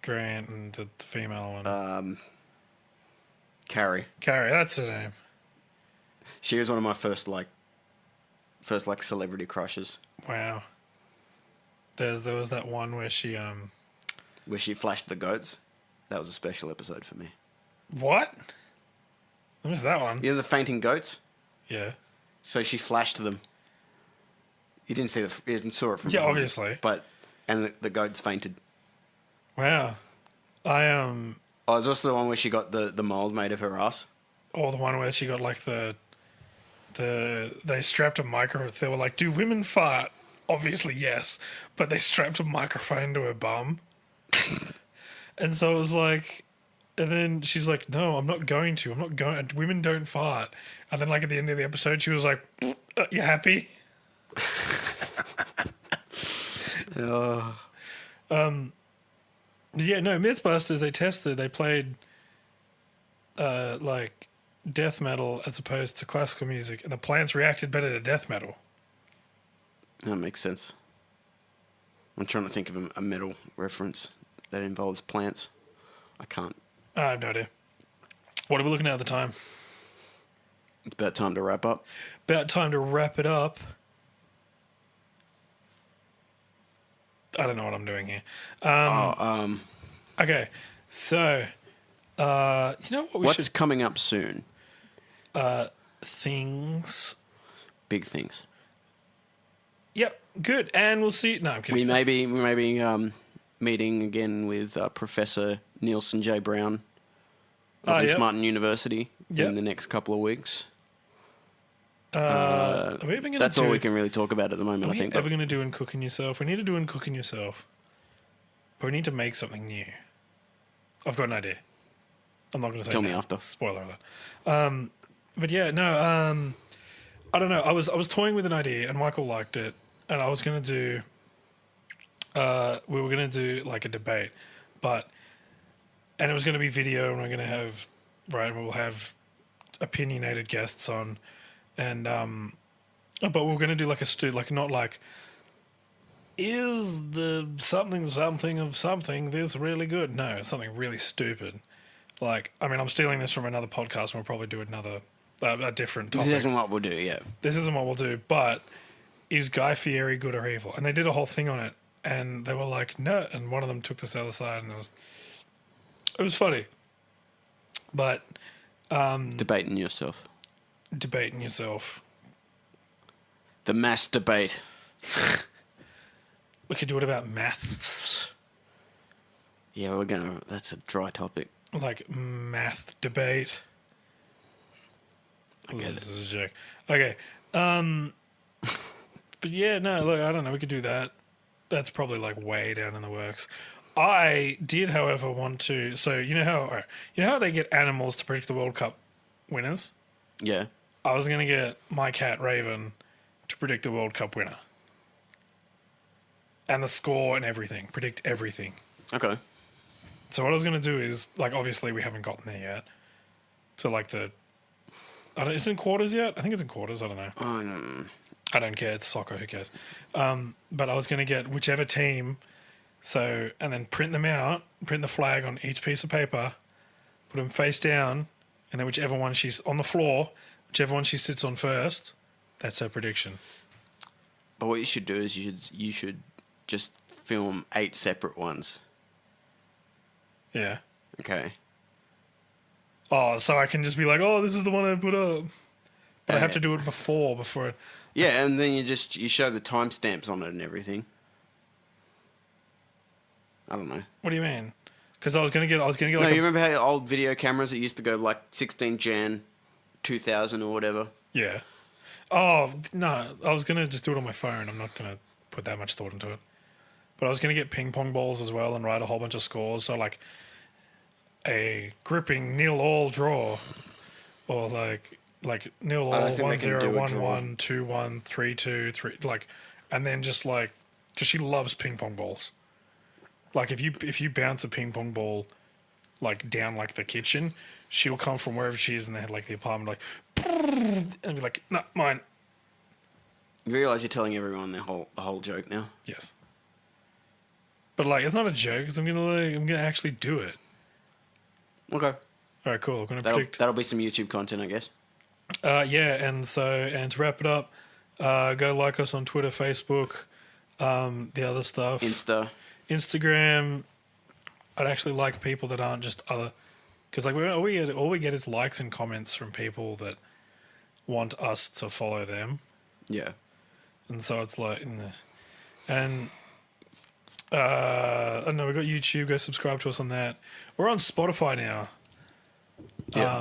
Grant and the female one. Carrie. Carrie, that's her name. She was one of my first celebrity crushes. Wow. There was that one where she flashed the goats. That was a special episode for me. What? I missed that one. You know the fainting goats? Yeah. So she flashed them. You didn't see you didn't saw it from Yeah, behind, obviously. But the goats fainted. Wow. I Oh, there's also the one where she got the mold made of her ass. or the one where she got like they strapped a microphone. They were like, "Do women fart?" Obviously, yes, but they strapped a microphone to her bum, and so it was like, and then she's like, "No, I'm not going to. I'm not going. Women don't fart." And then, like at the end of the episode, she was like, "You happy?" Yeah, no, Mythbusters. They played, like death metal as opposed to classical music, and the plants reacted better to death metal. That makes sense. I'm trying to think of a metal reference that involves plants. I can't. I have no idea. What are we looking at the time? It's about time to wrap up. About time to wrap it up. I don't know what I'm doing here. Okay, so you know what What's coming up soon? things. Big things. Yep, good. And we'll see. No, I'm kidding. We may be meeting again with Professor Nielsen J. Brown of East yep. Martin University Yep. in the next couple of weeks. Are we even gonna That's do, all we can really talk about at the moment, Are I we think. ever going to do in Cooking Yourself? We need to do in Cooking Yourself. But we need to make something new. I've got an idea. I'm not going to say Tell me now. after. Spoiler alert. But yeah, no, I don't know. I was toying with an idea and Michael liked it. And I was going to do, we were going to do like a debate. And it was going to be video and we're going to have, right, and we'll have opinionated guests on. And, but we're going to do like not like, is the something of something this really good? No, it's something really stupid. Like, I mean, I'm stealing this from another podcast and we'll probably do a different topic. This isn't what we'll do, yeah. This isn't what we'll do, but is Guy Fieri good or evil? And they did a whole thing on it and they were like, no. And one of them took this other side and it was funny. But Debating yourself. debating yourself. The mass debate. We could do it about maths. Yeah, that's a dry topic. Like math debate. I get This is a joke. Okay. But yeah, no, look, I don't know. We could do that. That's probably like way down in the works. I did, however, want to. So you know how they get animals to predict the World Cup winners. Yeah. I was gonna get my cat Raven to predict the World Cup winner and the score and everything. Predict everything. Okay. So what I was gonna do is like, obviously we haven't gotten there yet. So like is it in quarters yet? I think it's in quarters. I don't know. I don't care. It's soccer. Who cares? But I was going to get whichever team, and then print them out, print the flag on each piece of paper, put them face down, and then whichever one she's on the floor, whichever one she sits on first, that's her prediction. But what you should do is you should just film 8 separate ones. Yeah. Okay. Oh, so I can just be like, oh, this is the one I put up. But I have to do it before. Yeah, and then you show the timestamps on it and everything. I don't know. What do you mean? Because I was gonna get No, like you remember how old video cameras that used to go like 16 Jan 2000 or whatever? yeah. Oh no, I was gonna just do it on my phone. I'm not gonna put that much thought into it. But I was gonna get ping pong balls as well and write a whole bunch of scores. So like a gripping 0-all draw, or like 0-all, I don't think they can 1-0, do a 1-1, draw. 2-1, 3-2, 3 like, and then just like, because she loves ping pong balls. Like if you bounce a ping pong ball like down like the kitchen, she'll come from wherever she is in like the apartment like, and be like, no, mine. You realise you're telling everyone the whole joke now? Yes. But like, it's not a joke because I'm gonna actually do it. Okay. All right, cool. I'm gonna That'll, predict. that'll be some YouTube content, I guess. Yeah, and to wrap it up, go like us on Twitter, Facebook, the other stuff, Instagram. I'd actually like people that aren't just other, because like all we get is likes and comments from people that want us to follow them, Yeah. and so it's like, and I don't know, we got YouTube. Go subscribe to us on that. We're on Spotify now. Yeah.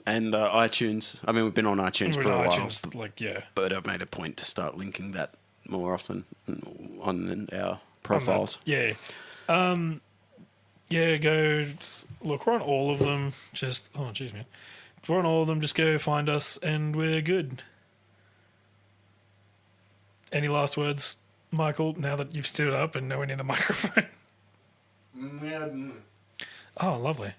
And iTunes. I mean, we've been on iTunes We're for a on while. iTunes, like, yeah. But I've made a point to start linking that more often on our profiles. Yeah. Yeah, go look. We're on all of them. Just jeez, man. We're on all of them. Just go find us, and we're good. Any last words, Michael? Now that you've stood up and nowhere near the microphone. Oh, lovely.